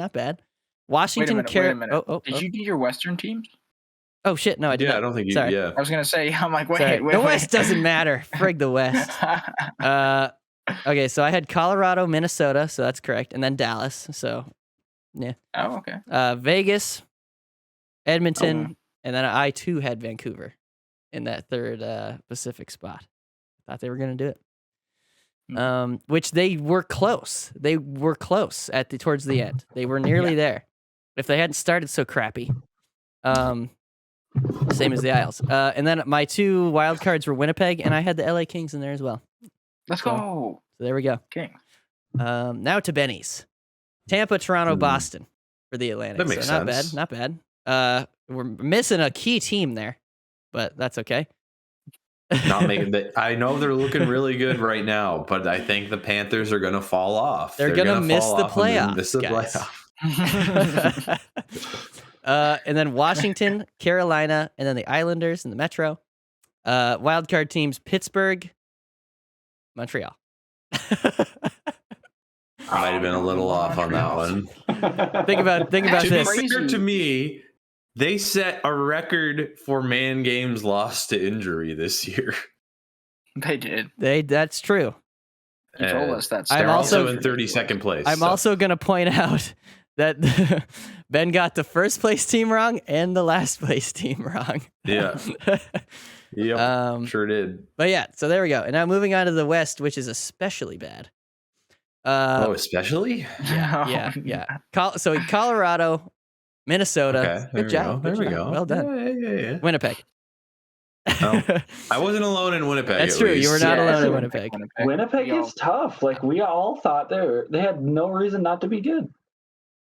Washington, Wait a minute. Oh, Did you do your Western teams? Oh shit! No, I didn't. Yeah, I don't think you. Sorry. Yeah, I was gonna say. I'm like, wait. The West doesn't matter. Frig the West. Okay, so I had Colorado, Minnesota, so that's correct, and then Dallas. So, yeah. Oh, okay. Vegas, Edmonton, and then I too had Vancouver in that third Pacific spot. Thought they were gonna do it. Which they were close. They were close towards the end. They were nearly there. If they hadn't started so crappy. Same as the Isles. And then my 2 wild cards were Winnipeg, and I had the LA Kings in there as well. Let's go. So there we go. King. Now to Benny's. Tampa, Toronto, Boston for the Atlantic. That makes sense. Not bad. We're missing a key team there, but that's okay. Not making that. I know they're looking really good right now, but I think the Panthers are going to fall off. They're going to miss the playoffs. And then Washington, Carolina, and then the Islanders and the Metro. Wild card teams: Pittsburgh, Montreal. I might have been a little off on that one. Think about this. To me, they set a record for man games lost to injury this year. They did. That's true. You told us that. They're also in 32nd place. I'm also going to point out that Ben got the first place team wrong and the last place team wrong. Yeah. Yep. Sure did. But yeah, so there we go. And now moving on to the West, which is especially bad. Especially? Yeah. So Colorado, Minnesota. Okay, Good job. There we go. Well done. Yeah. Winnipeg. I wasn't alone in Winnipeg. That's true. You were not alone in Winnipeg. Winnipeg is tough. Like, we all thought they had no reason not to be good.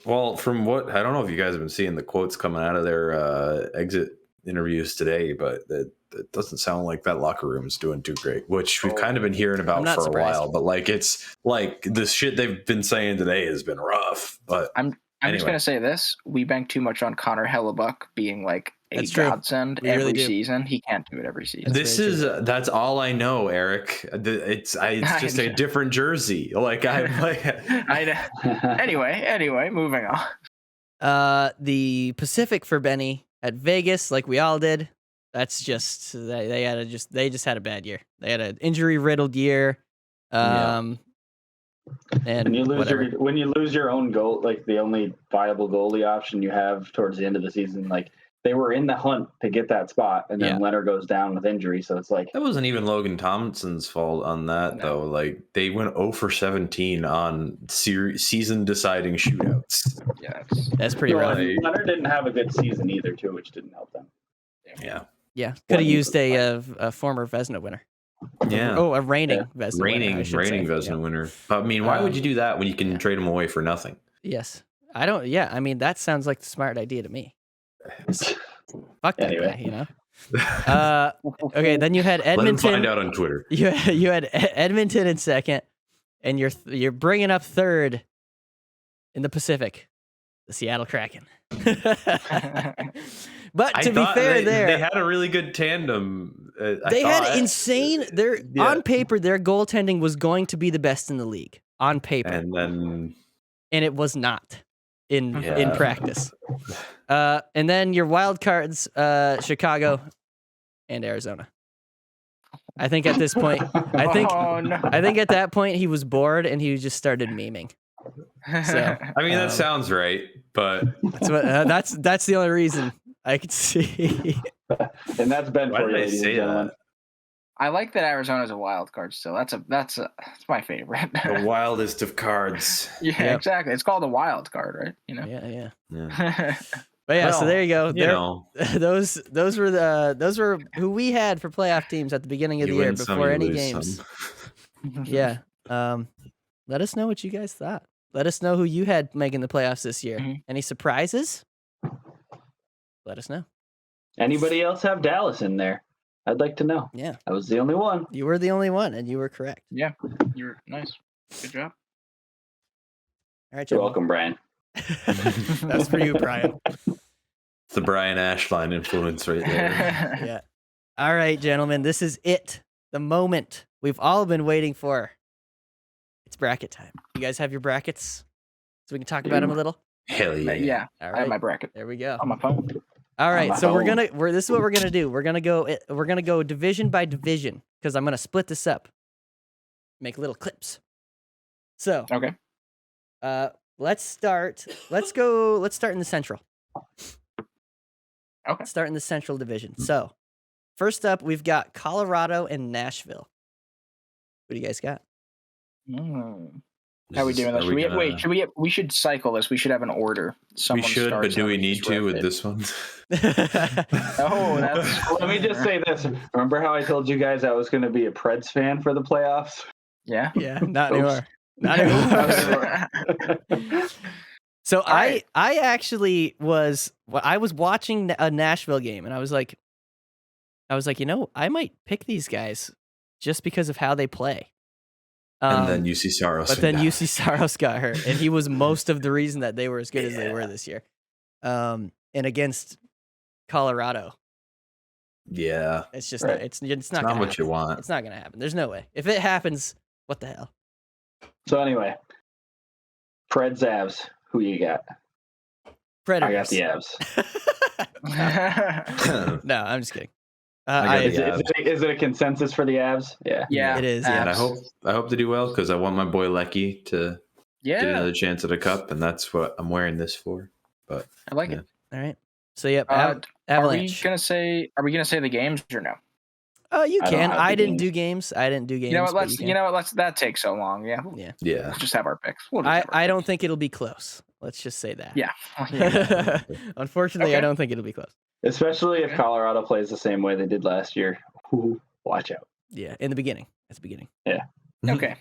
Well, from what I don't know if you guys have been seeing the quotes coming out of their exit interviews today, but it doesn't sound like that locker room is doing too great, which we've kind of been hearing about for a while. But like, it's like the shit they've been saying today has been rough. But I'm just gonna say this: we bank too much on Connor Hellebuck being like a godsend every season. He can't do it every season. That's all I know, Eric. It's just a different jersey. Like I know. Anyway, moving on. The Pacific for Benny at Vegas, like we all did. That's just they just had a bad year. They had an injury riddled year. And when you lose your own goal, like the only viable goalie option you have towards the end of the season, like they were in the hunt to get that spot, and then Leonard goes down with injury. So it's like that wasn't even Logan Thompson's fault on that though. Like they went 0 for 17 on season deciding shootouts. Yeah, that's pretty rough. Leonard didn't have a good season either, too, which didn't help them. Yeah. Could have used a former Vezina winner. Yeah. Oh, a reigning Vezina winner. Reigning Vezina winner. But I mean, why would you do that when you can trade him away for nothing? Yes. I don't. Yeah. I mean, that sounds like the smart idea to me. Fuck that guy, you know. Okay. Then you had Edmonton. Let him find out on Twitter. You had Edmonton in second, and you're bringing up third in the Pacific, the Seattle Kraken. But to be fair, they had a really good tandem. They had insane. On paper, their goaltending was going to be the best in the league on paper, and it was not in practice. And then your wild cards, Chicago and Arizona. I think at this point, I think at that point he was bored and he just started memeing. So I mean, that sounds right, but that's the only reason I could see. And that's Ben for you, ladies and gentlemen. I like that Arizona's a wild card still. That's my favorite. The wildest of cards. Yeah, exactly. It's called a wild card, right? You know. Yeah. But yeah, so there you go. Those were who we had for playoff teams at the beginning of the year before any games. Yeah. Let us know what you guys thought. Let us know who you had making the playoffs this year. Mm-hmm. Any surprises? Let us know. Anybody else have Dallas in there? I'd like to know. Yeah. I was the only one. You were the only one, and you were correct. Yeah. You're nice. Good job. All right, you're welcome, Brian. That's for you, Brian. It's the Brian Ashline influence right there. Yeah. All right, gentlemen. This is it. The moment we've all been waiting for. It's bracket time. You guys have your brackets? So we can talk about them a little? Hell yeah. Yeah. All right. I have my bracket. There we go. On my phone. All right. So this is what we're gonna do. We're gonna go division by division because I'm gonna split this up. make little clips. So, Okay. let's start. Let's start in the Central. Okay. Start in the Central Division. So, first up, we've got Colorado and Nashville. What do you guys got? How are we doing this? We should cycle this. We should have an order. We should, but do we need to with this one? Let me just say this. Remember how I told you guys I was going to be a Preds fan for the playoffs? Yeah. Yeah, not anymore. Not anymore. So I actually was watching a Nashville game, and I was like, I might pick these guys just because of how they play. And then UC Saros. But then UC Saros got hurt, and he was most of the reason that they were as good as they were this year. And against Colorado. Yeah. It's just it's not what happen. You want. It's not gonna happen. There's no way. If it happens, what the hell? So anyway, Preds Avs. Who you got? Predators. I got the Avs. No, I'm just kidding. Is it a consensus for the Avs? Yeah, it is. Yeah, and I hope they do well because I want my boy Lecky to get another chance at a cup, and that's what I'm wearing this for. But I like it. All right. So yep, Avalanche. Are we gonna say the games or no? Oh, you can. I didn't do games. You know what? Let's. That takes so long. Yeah. Let's just have our picks. I don't think it'll be close. Let's just say that. Yeah. Unfortunately, I don't think it'll be close. Especially if Colorado plays the same way they did last year. Ooh, watch out. Yeah, in the beginning. At the beginning. Yeah. Okay.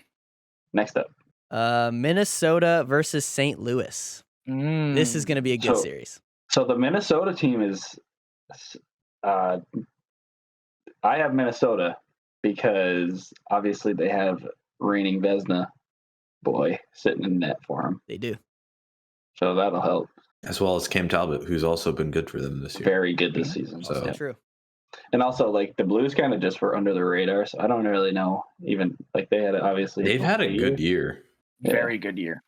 Next up. Minnesota versus St. Louis. This is going to be a good series. So the Minnesota team is... I have Minnesota because obviously they have reigning Vezina boy sitting in net for them. They do. So that'll help. As well as Cam Talbot, who's also been good for them this year. Very good this season. So That's true. And also, like, the Blues kind of just were under the radar, so I don't really know. Even, like, they had obviously... They've had a good year. Very good year.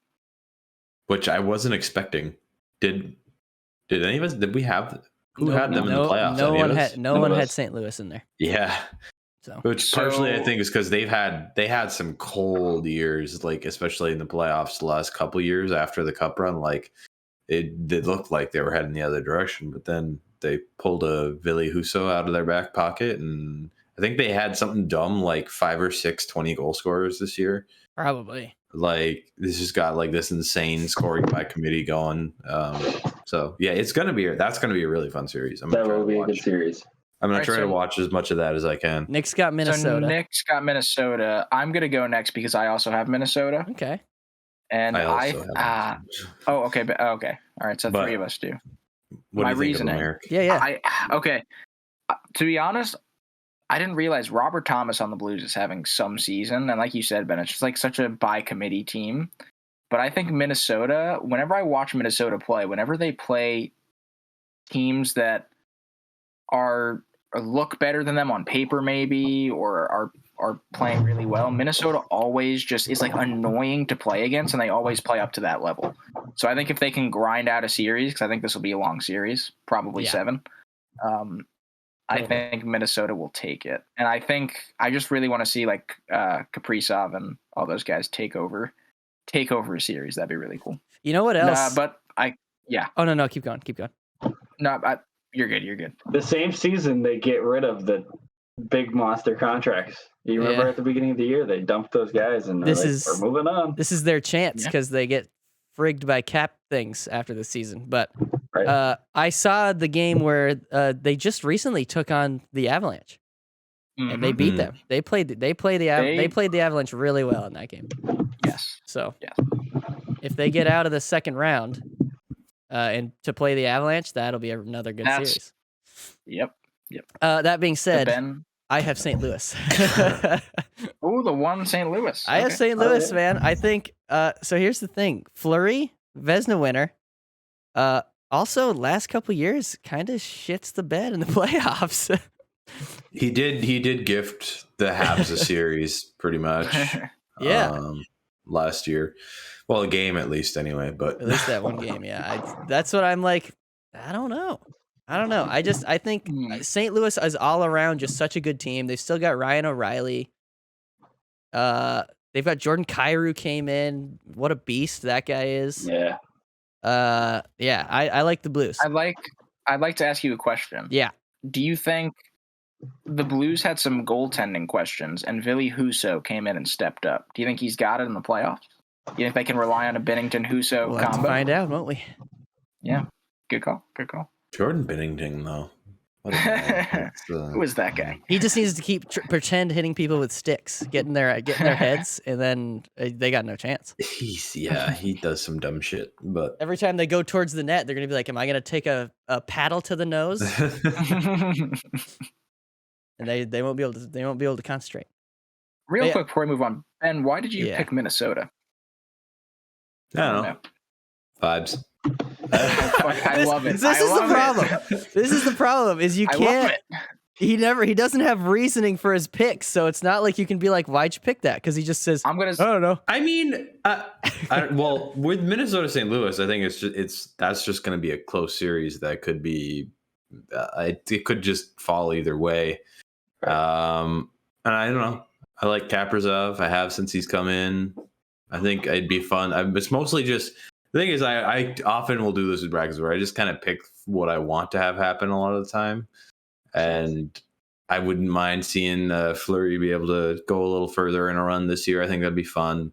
Which I wasn't expecting. Did any of us... Did we have... Who had them in the playoffs? No one had St. Louis in there. Yeah. So Which partially I think is because they had some cold years, like, especially in the playoffs the last couple years after the cup run, like... It looked like they were heading the other direction, but then they pulled a Ville Husso out of their back pocket, and I think they had something dumb like 5 or 6 20-goal scorers this year. Probably. Like, this just got like this insane scoring by committee going. So yeah, that's gonna be a really fun series. That will be a good series. I'm gonna try to watch as much of that as I can. Nick's got Minnesota. So Nick's got Minnesota. I'm gonna go next because I also have Minnesota. Okay. And okay. All right. So 3 of us do. What My do you think reasoning. of America? Yeah. Okay. To be honest, I didn't realize Robert Thomas on the Blues is having some season, and like you said, Ben, it's just like such a by committee team. But I think Minnesota. Whenever I watch Minnesota play, whenever they play teams that look better than them on paper, maybe, or are playing really well, Minnesota always just is like annoying to play against, and they always play up to that level. So I think if they can grind out a series, because I think this will be a long series, probably 7, I think Minnesota will take it. And I just really want to see like Kaprizov and all those guys take over a series. That'd be really cool. You know what else? Oh no, keep going. No, you're good. The same season they get rid of the big monster contracts. You remember at the beginning of the year they dumped those guys, and we're moving on. This is their chance because they get frigged by cap things after the season. But I saw the game where they just recently took on the Avalanche, and they beat them. They played the Avalanche really well in that game. Yes. So if they get out of the second round and to play the Avalanche, that'll be another good series. Yep. That being said, I have St. Louis. Oh, the one St. Louis. I have St. Louis, man. I think so. Here's the thing: Fleury, Vezina winner. Also, last couple years, kind of shits the bed in the playoffs. He did gift the Habs a series pretty much. Last year, well, a game at least anyway. But at least that one game, yeah. That's what I'm like. I don't know. I think St. Louis is all around just such a good team. They've still got Ryan O'Reilly. They've got Jordan Kyrou came in. What a beast that guy is. Yeah. Yeah, I like the Blues. I'd like to ask you a question. Yeah. Do you think the Blues had some goaltending questions and Ville Husso came in and stepped up? Do you think he's got it in the playoffs? Do you think they can rely on a Binnington-Husso We'll combo? have to find out, won't we? Yeah. Good call. Jordan Binnington, though. Who is that guy? He just needs to keep pretend hitting people with sticks, getting their heads, and then they got no chance. He does some dumb shit, but Every time they go towards the net, they're gonna be like, "Am I gonna take a paddle to the nose?" And they won't be able to concentrate. Real quick before we move on, Ben, why did you pick Minnesota? I don't know. Vibes. I love it. This is the problem. This is the problem. Is you can't. He doesn't have reasoning for his picks, so it's not like you can be like, "Why'd you pick that?" Because he just says, I don't know. I mean, well, with Minnesota St. Louis, I think that's just going to be a close series that could be. It could just fall either way. And I don't know. I like Kaprizov. I have since he's come in. I think it'd be fun. It's mostly just. The thing is, I often will do this with brackets where I just kind of pick what I want to have happen a lot of the time. And I wouldn't mind seeing Fleury be able to go a little further in a run this year. I think that'd be fun.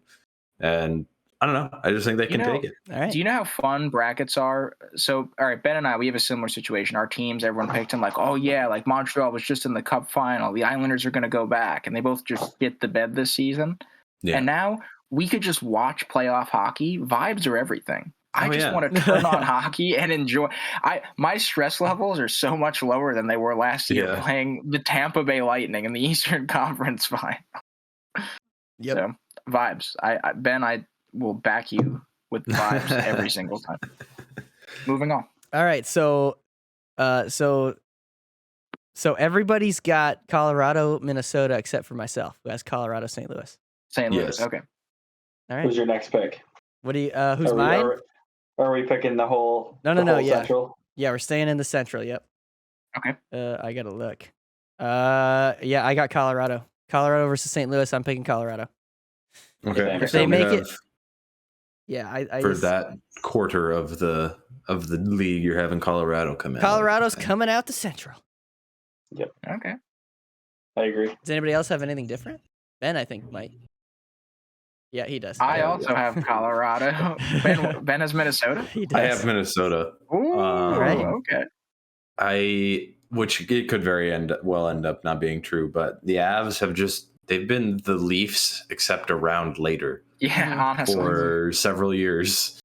And I don't know. I just think they can take it. All right. Do you know how fun brackets are? So, all right, Ben and I, we have a similar situation. Our teams, everyone picked them like, oh, yeah, like Montreal was just in the Cup final. The Islanders are going to go back. And they both just hit the bed this season. Yeah. And now we could just watch playoff hockey. Vibes are everything. I just want to turn on hockey and enjoy. My stress levels are so much lower than they were last year playing the Tampa Bay Lightning in the Eastern Conference final. Yep. So vibes. Ben, I will back you with vibes every single time. Moving on. All right. So everybody's got Colorado, Minnesota, except for myself, who has Colorado, St. Louis. St. Louis. Okay. All right. Who's your next pick? What do you? Who's mine? Are we picking the whole? No. Yeah. Central? Yeah, we're staying in the Central. Yep. Okay. I gotta look. Yeah, I got Colorado. Colorado versus St. Louis. I'm picking Colorado. Okay. If they make it. Yeah, I for that quarter of the league, you're having Colorado come in. Colorado's coming out the Central. Yep. Okay. I agree. Does anybody else have anything different? Ben, I think, might. Yeah, he does. I also have Colorado. Ben has Minnesota? He does. I have Minnesota. Ooh, right. Okay. Which it could end up not being true, but the Avs they've been the Leafs except a round later. Yeah, honestly. For several years.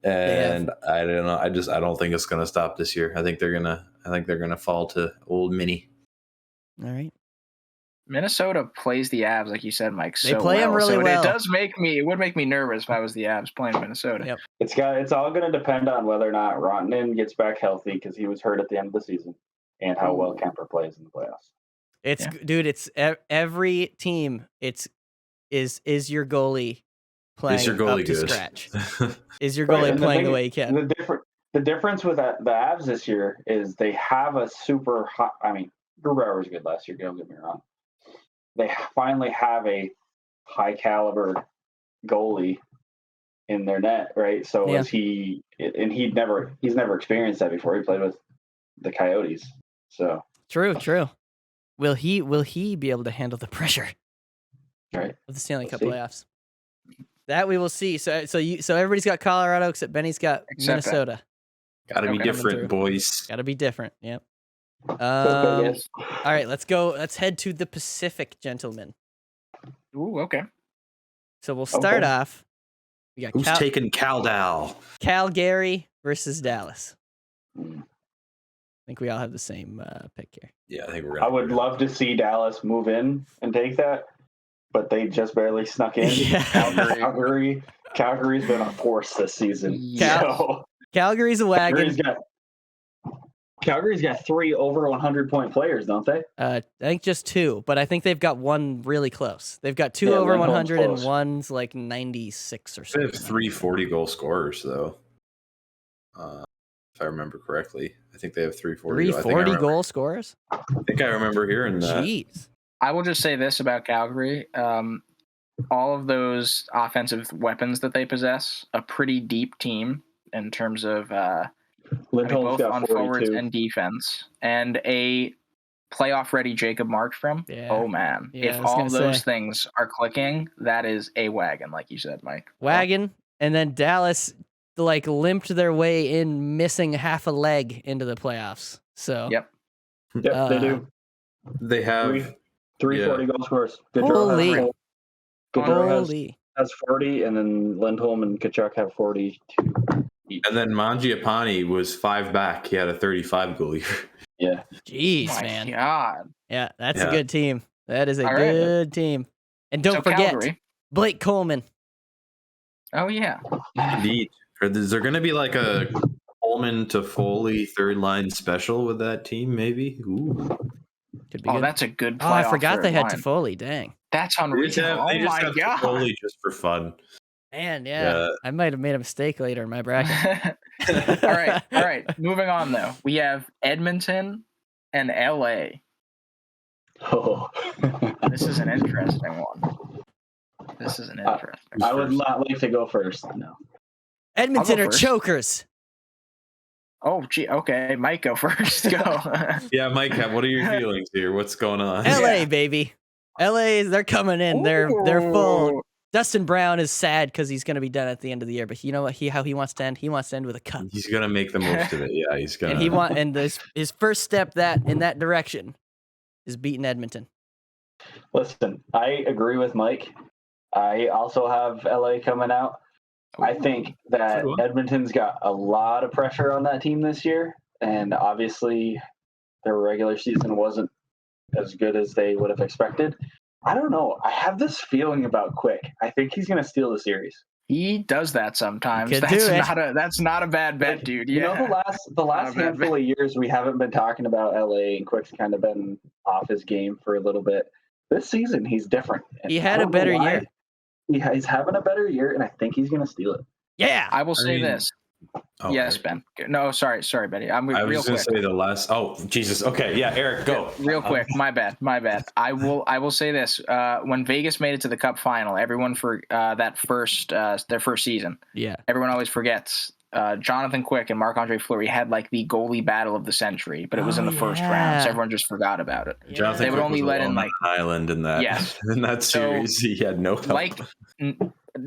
And I don't know. I don't think it's gonna stop this year. I think they're gonna fall to old Mini. All right. Minnesota plays the Avs, like you said, Mike. They play them really well. It would make me nervous if I was the Avs playing Minnesota. Yep. It's all going to depend on whether or not Rantanen gets back healthy because he was hurt at the end of the season, and how well Kemper plays in the playoffs. It's every team. Is your goalie playing up to scratch? Is your goalie playing the way he can? The difference with the Avs this year is they have a super hot. I mean, Grubauer was good last year. Don't get me wrong. They finally have a high caliber goalie in their net, right? So he's never experienced that before. He played with the Coyotes. So true. Will he be able to handle the pressure? Right. Of the Stanley Cup playoffs? That we will see. So everybody's got Colorado except Benny's got Minnesota. Gotta be different, boys. Gotta be different. Yep. All right, let's go. Let's head to the Pacific, gentlemen. Ooh, okay. So we'll start off. We got Who's taking Calgary? Calgary versus Dallas. I think we all have the same pick here. Yeah, I think we're. I would love to see Dallas move in and take that, but they just barely snuck in. Yeah. Calgary's been a force this season. Calgary's a wagon. Calgary's got 3 over 100-point players, don't they? I think just 2, but I think they've got one really close. They've got 2 over 100 and one's like 96 or something. They have 3 40-goal scorers, though. If I remember correctly, I think they have 3 40-goal scorers. I think I remember hearing that. Jeez. I will just say this about Calgary. all of those offensive weapons that they possess, a pretty deep team in terms of Lindholm's both got on forwards 42. and defense, and a playoff-ready Jacob Markstrom. Yeah. Oh man, Yeah, if all those things are clicking, that is a wagon, like you said, Mike. Wagon, and then Dallas limped their way in, missing half a leg into the playoffs. So yep, they do. They have 340 goal scorers. Holy. Gaudreau has 40, and then Lindholm and Tkachuk have 42 each. And then Mangiapane was 5 back. He had a 35 goal year. Yeah. Jeez, man. God. Yeah, that's a good team. That is a good team. And don't forget Calgary. Blake Coleman. Oh yeah. Indeed. Is there going to be like a Coleman to Foley third line special with that team? Maybe. Ooh. Could be good. That's a good. I forgot they had Toffoli. Dang. That's unreal. They just have Toffoli just for fun. Man, yeah. I might have made a mistake later in my bracket. All right. Moving on though, we have Edmonton and LA. Oh. This is an interesting one. I would not like to go first. No. Edmonton are chokers. Oh, gee. Okay, Mike, go first. Go. Yeah, Mike, what are your feelings here? What's going on? LA, baby. LA, they're coming in. They're full. Dustin Brown is sad because he's going to be done at the end of the year. But you know what? How he wants to end? He wants to end with a cup. He's going to make the most of it. Yeah, he's going to. And his first step in that direction is beating Edmonton. Listen, I agree with Mike. I also have LA coming out. I think that Edmonton's got a lot of pressure on that team this year, and obviously their regular season wasn't as good as they would have expected. I don't know. I have this feeling about Quick. I think he's going to steal the series. He does that sometimes. That's not a bad bet, dude. You know, the last handful of years we haven't been talking about LA, and Quick's kind of been off his game for a little bit. This season he's different. He had a better year. He's having a better year, and I think he's going to steal it. Yeah. I will say this. Okay. Yes, Ben. No, sorry, Betty. I was going to say the last. Oh, Jesus. Okay, yeah, Eric, go. Real quick. My bad. I will say this. When Vegas made it to the Cup final, everyone for their first season. Yeah. Everyone always forgets. Jonathan Quick and Marc-Andre Fleury had like the goalie battle of the century, but it was in the first round, so everyone just forgot about it. Yeah. Jonathan Quick only let in like Island in that. Yes. In that series, he had no help.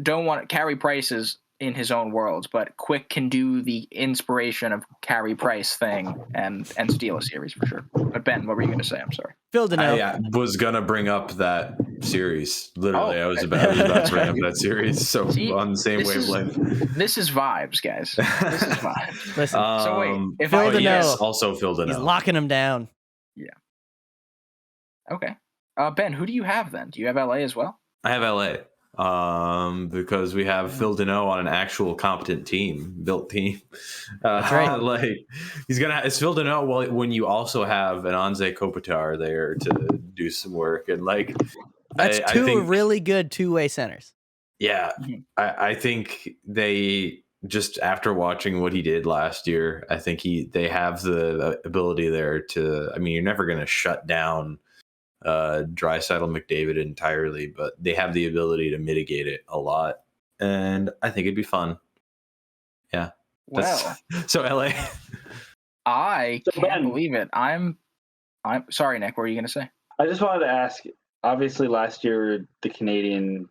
Don't want Carey Price is in his own world, but Quick can do the inspiration of Carey Price thing and steal a series for sure. But Ben, what were you going to say? I'm sorry. Phil Deneau. I was going to bring up that series. Literally, I was about to bring up that series. So on the same wavelength. This is vibes, guys. This is vibes. Listen. So wait, if Phil Deneau. Yes, also Phil Deneau. He's locking him down. Yeah. Okay. Ben, who do you have then? Do you have LA as well? I have LA. Because we have Phil Deneau on an actual competent built team. That's right. Like it's Phil Deneau. Well, when you also have an Anze Kopitar there to do some work, and like that's I think, really good two-way centers. Yeah, I think they just after watching what he did last year, I think they have the ability there to. I mean, you're never going to shut down Draisaitl McDavid entirely, but they have the ability to mitigate it a lot, and I think it'd be fun. Yeah. Well, so LA. I can't believe it. I'm sorry, Nick. What were you going to say? I just wanted to ask. Obviously, last year the Canadian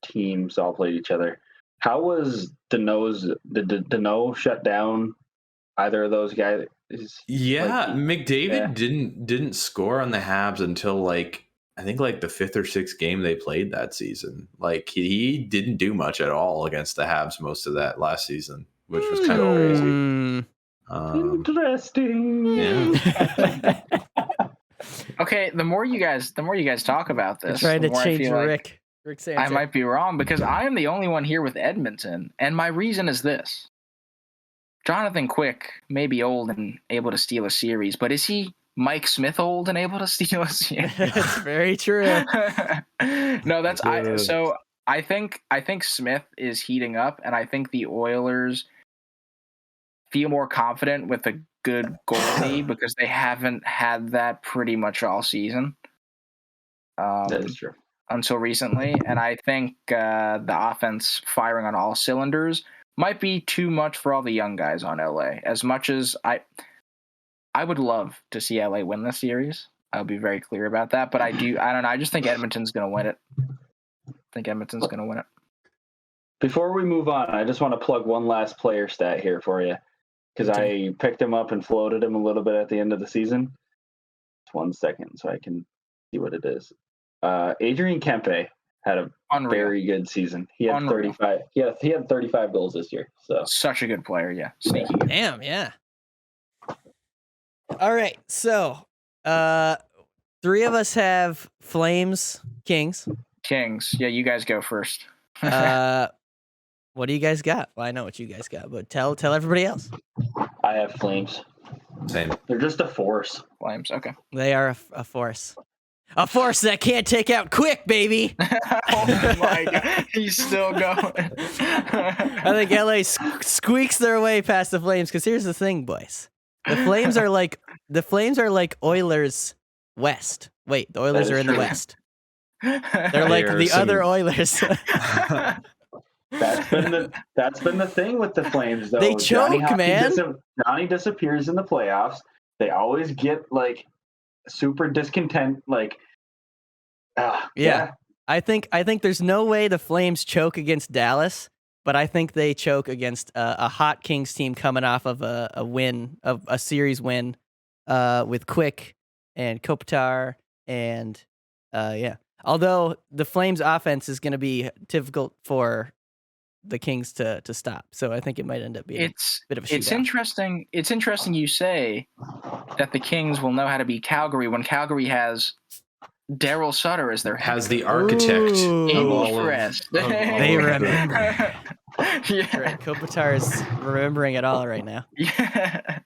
teams all played each other. How was Deneau shut down either of those guys? McDavid didn't score on the Habs until I think the 5th or 6th game they played that season. Like he didn't do much at all against the Habs most of that last season, which was kind of crazy. Interesting. Yeah. Okay, the more you guys talk about this, trying to change Rick. Rick's answer. I might be wrong because I am the only one here with Edmonton, and my reason is this. Jonathan Quick may be old and able to steal a series, but is he Mike Smith old and able to steal a series? That's very true. No, that's I think Smith is heating up, and I think the Oilers feel more confident with a good goalie because they haven't had that pretty much all season. That is true. until recently, and I think the offense firing on all cylinders might be too much for all the young guys on LA. As much as I would love to see LA win this series. I'll be very clear about that, but I don't know. I just think Edmonton's going to win it. Before we move on, I just want to plug one last player stat here for you, because I picked him up and floated him a little bit at the end of the season. Just 1 second so I can see what it is. Adrian Kempe had a very good season. He had 35. He had 35 goals this year. So such a good player, yeah. Sneaky. Damn, yeah. All right, so 3 of us have Flames, Kings. Yeah, you guys go first. What do you guys got? Well, I know what you guys got, but tell everybody else. I have Flames. Same. They're just a force. Flames, okay. They are a force. A force that can't take out quick, baby. Oh my God, he's still going. I think LA squeaks their way past the Flames, because here's the thing, boys. The Flames are like Oilers West. Wait, the Oilers are in the West. They're like the other Oilers. That's been the thing with the Flames, though. They choke, man. Johnny disappears in the playoffs. They always get like super discontent. Like, yeah. I think there's no way the Flames choke against Dallas, but I think they choke against a hot Kings team coming off of a series win, with Quick and Kopitar and yeah. Although the Flames offense is going to be difficult for the Kings to stop, so I think it might end up being a bit of a shootout. It's interesting you say that the Kings will know how to beat Calgary when Calgary has Daryl Sutter as their has the architect. They remember. Yeah, right. Kopitar is remembering it all right now. Yeah.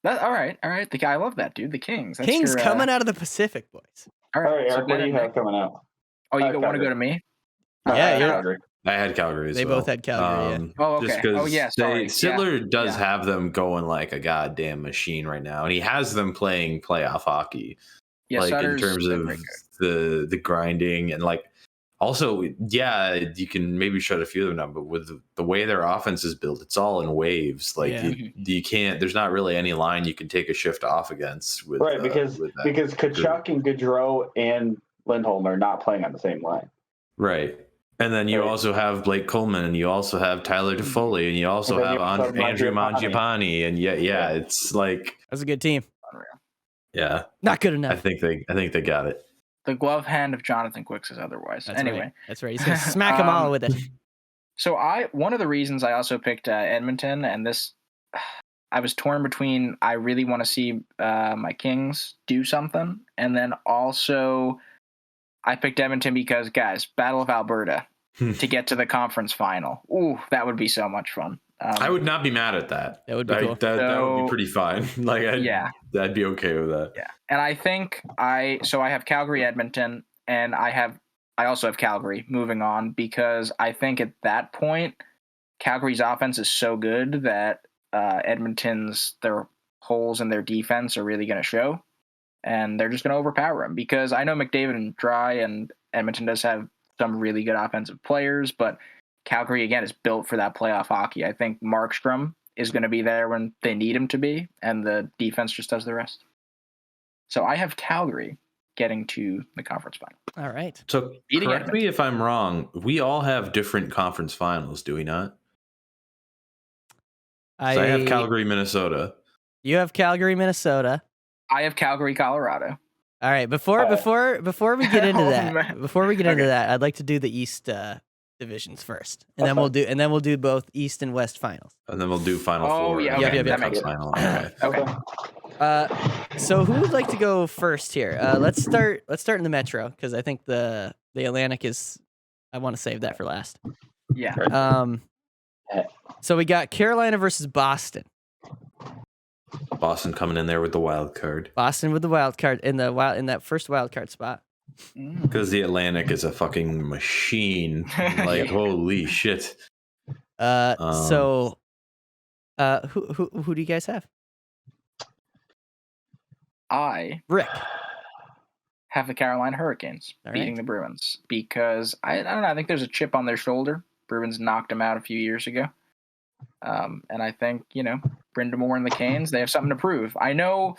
All right. The guy, I love that dude. The Kings. That's Kings coming out of the Pacific, boys. All right, Eric, what do you have coming out? Oh, you want to go to me? Yeah, Calgary. I had Calgary as They well. both had Calgary, yeah. Oh, okay. Just because sorry. Sittler does have them going like a goddamn machine right now, and he has them playing playoff hockey. Yeah, like Sutter's in terms of the grinding, and like also, yeah, you can maybe shut a few of them down, but with the way their offense is built, it's all in waves. Like you can't. There's not really any line you can take a shift off against. With, right, because Tkachuk and Gaudreau and Lindholm are not playing on the same line. Right. And then you also have Blake Coleman, and you also have Tyler Toffoli, and you also have Andrew Mangiapane, and yeah, it's like that's a good team. Yeah, not good enough. I think they got it. The glove hand of Jonathan Quick says otherwise. That's right. He's gonna smack them all with it. So one of the reasons I also picked Edmonton, and this, I was torn between I really want to see my Kings do something, and then also I picked Edmonton because, guys, Battle of Alberta to get to the conference final. Ooh, that would be so much fun. I would not be mad at that. That would be cool. That would be pretty fine. Like, I'd be okay with that. Yeah, and I think I have Calgary, Edmonton, and I also have Calgary moving on, because I think at that point, Calgary's offense is so good that their holes in their defense are really going to show, and they're just going to overpower them, because I know McDavid and Dry and Edmonton does have some really good offensive players, but Calgary, again, is built for that playoff hockey. I think Markstrom is going to be there when they need him to be, and the defense just does the rest. So I have Calgary getting to the conference final. All right. So correct me if I'm wrong. We all have different conference finals, do we not? I have Calgary, Minnesota. You have Calgary, Minnesota. I have Calgary, Colorado. All right. Before we get into that, I'd like to do the East divisions first, and then we'll do both East and West finals, and then we'll do Final Four. Yeah. That makes final. Okay. So who would like to go first here? Let's start in the Metro, because I think the Atlantic is. I want to save that for last. Yeah. So we got Carolina versus Boston. Boston coming in there with the wild card. Boston with the wild card in that first wild card spot. Because the Atlantic is a fucking machine. Like, holy shit. So who do you guys have? I Rick have the Carolina Hurricanes beating the Bruins because I don't know. I think there's a chip on their shoulder. Bruins knocked them out a few years ago. And I think, Brind'Amour and the Canes, they have something to prove. I know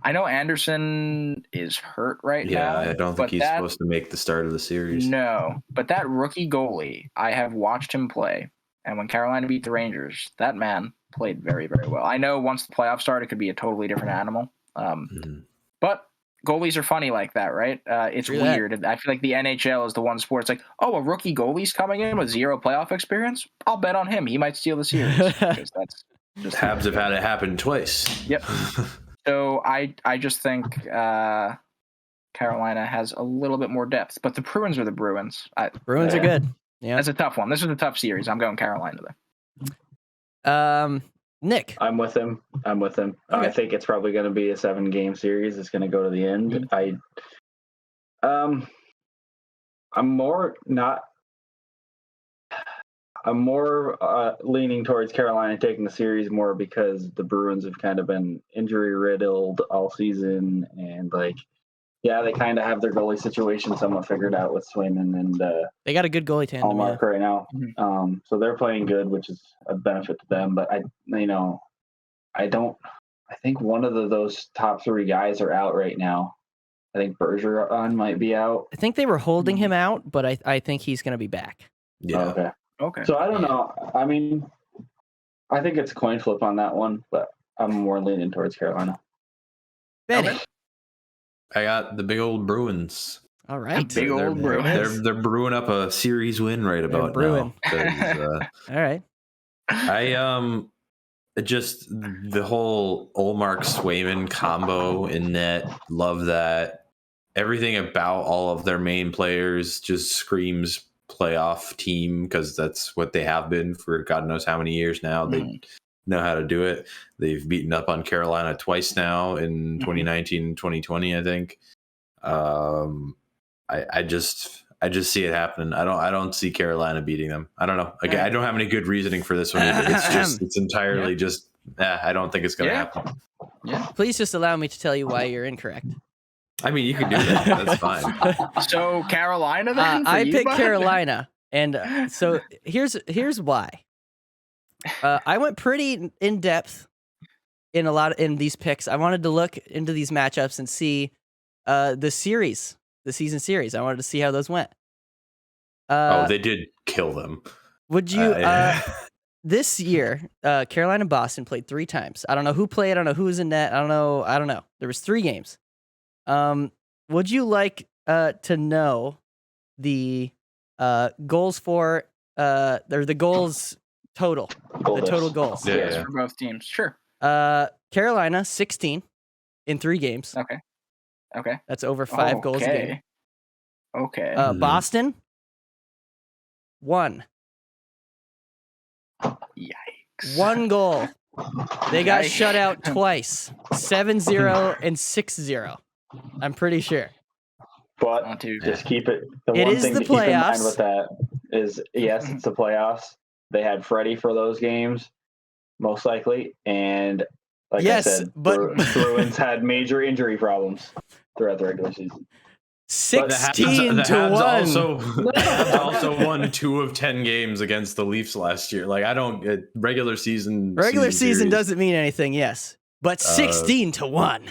Anderson is hurt right now. Yeah, I don't think he's supposed to make the start of the series. No, but that rookie goalie, I have watched him play. And when Carolina beat the Rangers, that man played very, very well. I know once the playoffs start, it could be a totally different animal. But goalies are funny like that, right? It's weird. I feel like the NHL is the one sport. It's like, a rookie goalie's coming in with 0 playoff experience. I'll bet on him. He might steal the series. Because that's just Habs have had it happen twice. Yep. So I just think Carolina has a little bit more depth, but the Bruins are the Bruins. Bruins are good. Yeah, that's a tough one. This is a tough series. I'm going Carolina though. Nick, I'm with him. Okay. I think it's probably going to be a 7-game series. It's going to go to the end. I'm more leaning towards Carolina taking the series more because the Bruins have kind of been injury riddled all season, and they kind of have their goalie situation somewhat figured out with Swayman and they got a good goalie tandem right now. So they're playing good, which is a benefit to them. But I think one of those top 3 guys are out right now. I think Bergeron might be out. I think they were holding him out, but I think he's going to be back. Yeah. Okay. So I don't know. I mean, I think it's a coin flip on that one, but I'm more leaning towards Carolina. Benny. Okay. I got the big old Bruins. All right. Big old Bruins. They're brewing up a series win right about now. All right. Just the whole Ullmark Swayman combo in net. Love that. Everything about all of their main players just screams playoff team because that's what they have been for God knows how many years now. They know how to do it. They've beaten up on Carolina twice now in 2019 and 2020, I think. I just see it happening. I don't see Carolina beating them. I don't know. Again, I don't have any good reasoning for this one either. It's entirely just I don't think it's going to happen. Yeah. Please just allow me to tell you why you're incorrect. I mean, you can do that. That's fine. So Carolina then? I picked Carolina, and so here's why. I went pretty in depth in these picks. I wanted to look into these matchups and see the season series. I wanted to see how those went. They did kill them. Would you? This year, Carolina and Boston played 3 times. I don't know who played. I don't know who was in net. I don't know. There was 3 games. Would you like to know the goals for the goals total? The total goals. Yeah, for both teams. Sure. Carolina 16 in 3 games. Okay. That's over 5 goals a game. Okay. Boston 1. Yikes. 1 goal. They got shut out twice. 7-0 and 6-0. I'm pretty sure. But just keep it. It is the playoffs. Keep in mind with that is, yes, it's the playoffs. They had Freddie for those games, most likely. And like I said, Bruins had major injury problems throughout the regular season. 16 to 1. Also won 2 of 10 games against the Leafs last year. Regular season doesn't mean anything, yes. But 16 to 1.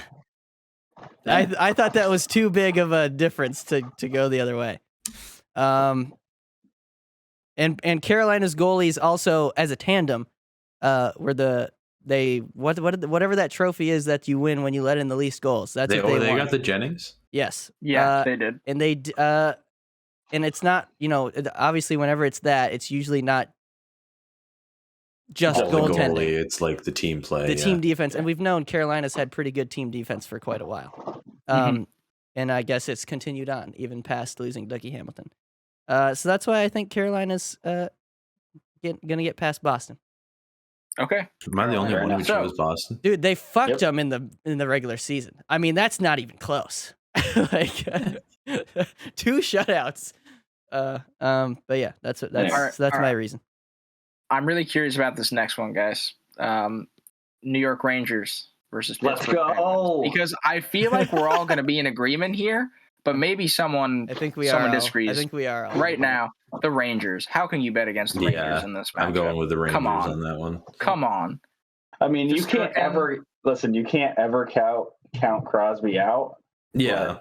I thought that was too big of a difference to go the other way. And Carolina's goalies also as a tandem were whatever that trophy is that you win when you let in the least goals. That's what they won. Got the Jennings? Yes. Yeah, they did. And they and it's not, obviously whenever it's that, it's usually not just goaltending. It's like the team play. The team defense. And we've known Carolina's had pretty good team defense for quite a while. And I guess it's continued on, even past losing Dougie Hamilton. So that's why I think Carolina's going to get past Boston. Okay. Am I the only one who chose Boston? Dude, they fucked them in the regular season. I mean, that's not even close. 2 shutouts. But yeah, that's my reason. I'm really curious about this next one, guys. New York Rangers versus Pittsburgh. Let's go. Because I feel like we're all going to be in agreement here but maybe someone disagrees. I think we are all right now. The Rangers. How can you bet against the Rangers in this matchup? I'm going with the Rangers on that one. Come on. I mean, you can't ever count Crosby out. Yeah.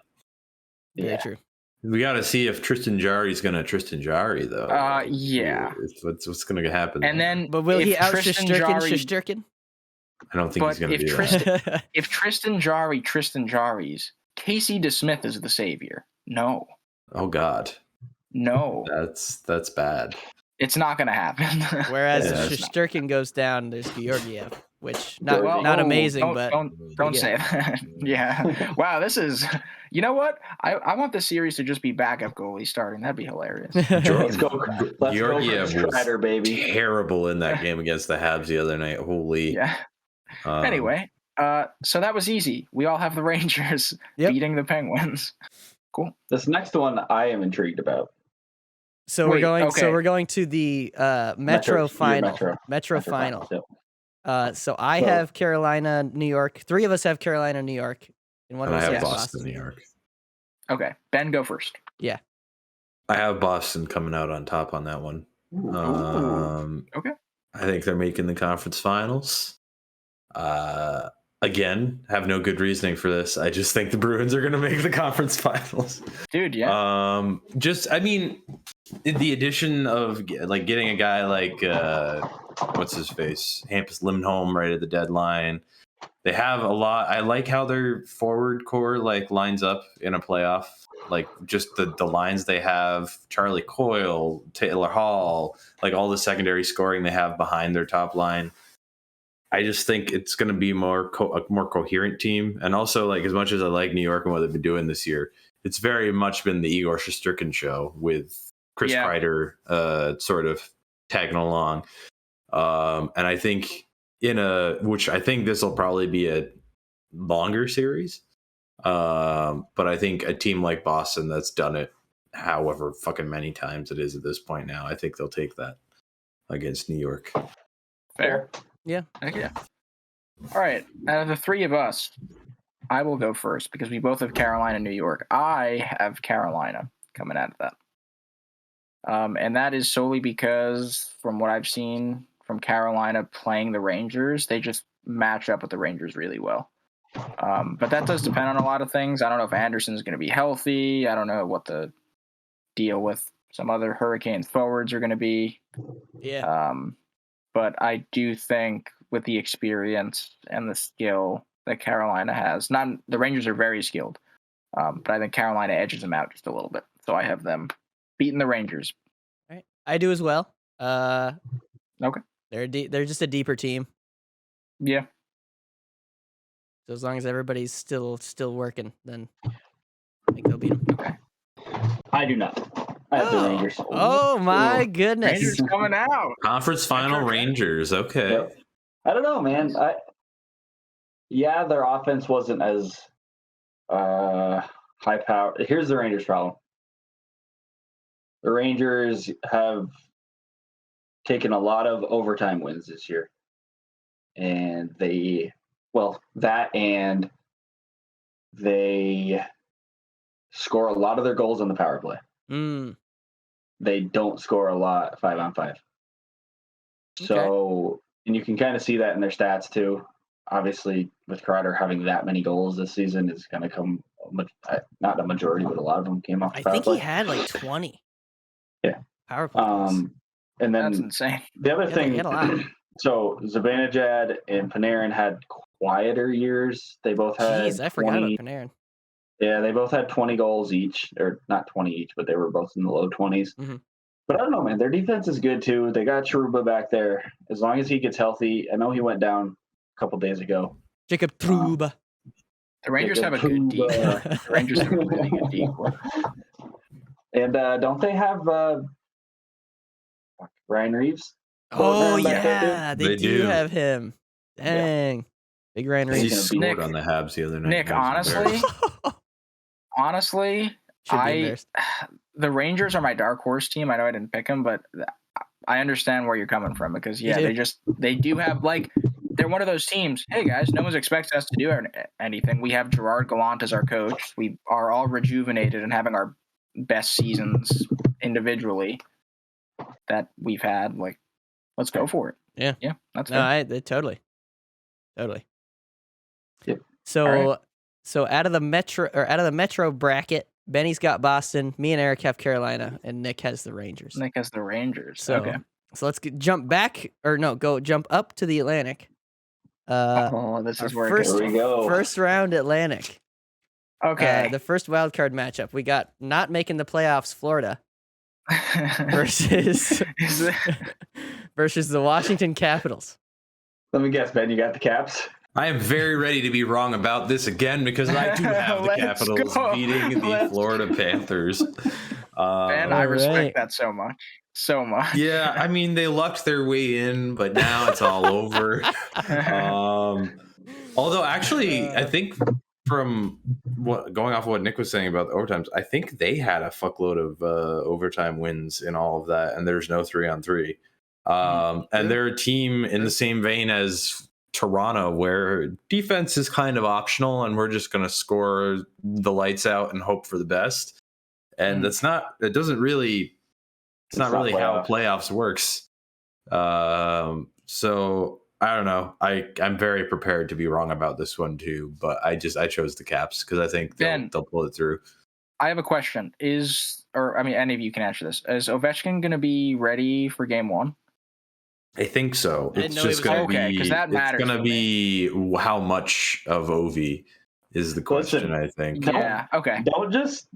Very true. We got to see if Tristan Jarry's going to Tristan Jarry, though. Yeah. What's going to happen? And then, but will he out Shesterkin? I don't think he's going to do that. If Tristan Jarry's, Casey DeSmith is the savior. No. Oh God. No. That's bad. It's not going to happen. Whereas if Shesterkin goes down, there's Georgiev, which not amazing, but don't say that. Yeah. Wow. This is. You know what? I want the series to just be backup goalie starting. That'd be hilarious. Let's go. Georgiev was Strider, baby. Terrible in that game against the Habs the other night. Holy. Yeah. Anyway, so that was easy. We all have the Rangers beating the Penguins. Cool. This next one I am intrigued about. So we're going to the Metro final. Metro final. So I have Carolina, New York. 3 of us have Carolina, New York, and one of us has Boston, New York. Okay, Ben, go first. Yeah. I have Boston coming out on top on that one. Okay. I think they're making the conference finals. Again, have no good reasoning for this. I just think the Bruins are going to make the conference finals. Dude, yeah. I mean, the addition of like getting a guy like what's his face, Hampus Lindholm right at the deadline. They have a lot. I like how their forward core like lines up in a playoff. Like just the lines they have, Charlie Coyle, Taylor Hall, like all the secondary scoring they have behind their top line. I just think it's going to be a more coherent team. And also, like, as much as I like New York and what they've been doing this year, it's very much been the Igor Shesterkin show with Chris Kreider sort of tagging along. And I think which I think this will probably be a longer series. But I think a team like Boston that's done it however fucking many times it is at this point now, I think they'll take that against New York. Fair. Yeah. Okay. All right. Out of the 3 of us, I will go first because we both have Carolina, New York. I have Carolina coming out of that. And that is solely because from what I've seen from Carolina playing the Rangers, they just match up with the Rangers really well. But that does depend on a lot of things. I don't know if Anderson's going to be healthy. I don't know what the deal with some other Hurricanes forwards are going to be. Yeah. But I do think with the experience and the skill that Carolina has, the Rangers are very skilled, but I think Carolina edges them out just a little bit. So I have them beating the Rangers. All right. I do as well. Okay. They're just a deeper team. Yeah. So as long as everybody's still working, then I think they'll beat them. Okay. I do not. I have the Rangers. Oh my goodness! Rangers coming out. Conference final Rangers. Okay. Yep. I don't know, man. Their offense wasn't as high power. Here's the Rangers' problem. The Rangers have taken a lot of overtime wins this year, and they score a lot of their goals on the power play. They don't score a lot 5-on-5. So, and you can kind of see that in their stats too. Obviously, with Kreider having that many goals this season, is going to come, not a majority, but a lot of them came off the power play. He had like 20. Yeah. Power plays. And then that's insane. The other thing, so Zibanejad and Panarin had quieter years. They both had. Jeez, I forgot about Panarin. Yeah, they both had 20 goals each, or not 20 each, but they were both in the low 20s. Mm-hmm. But I don't know, man. Their defense is good too. They got Trouba back there. As long as he gets healthy, I know he went down a couple days ago. Jacob Trouba. The Rangers have a good D. The Rangers have a really good D. And don't they have Ryan Reeves? Oh yeah, they do have him. Dang, yeah. Big Ryan Reeves. He scored on the Habs the other night. Nick, honestly, the Rangers are my dark horse team. I know I didn't pick them, but I understand where you're coming from because they do have, like, they're one of those teams. Hey guys, no one's expecting us to do anything. We have Gerard Gallant as our coach. We are all rejuvenated and having our best seasons individually that we've had. Like, let's go for it. Yeah, that's no, totally. Yep. So out of the Metro bracket, Benny's got Boston. Me and Eric have Carolina, and Nick has the Rangers. So, okay. So let's jump up to the Atlantic. This is where Here we go. First round Atlantic. Okay. The first wild card matchup. We got not making the playoffs, Florida, versus the Washington Capitals. Let me guess, Ben, you got the Caps? I am very ready to be wrong about this again because I do have the Capitals beating the Florida Panthers. Man, I respect that so much. Yeah, I mean, they lucked their way in, but now it's all over. Although, actually, I think from going off of what Nick was saying about the overtimes, I think they had a fuckload of overtime wins in all of that, and there's no 3-on-3. And they're a team in the same vein as Toronto, where defense is kind of optional, and we're just going to score the lights out and hope for the best. And it's not really how playoffs works. So I don't know. I'm very prepared to be wrong about this one too, but I chose the Caps because I think they'll pull it through. I have a question. Any of you can answer this. Is Ovechkin going to be ready for game 1? I think so. It's just going to be because that matters. It's going to be how much of Ovi is the question. I think. Yeah. Okay. Don't just.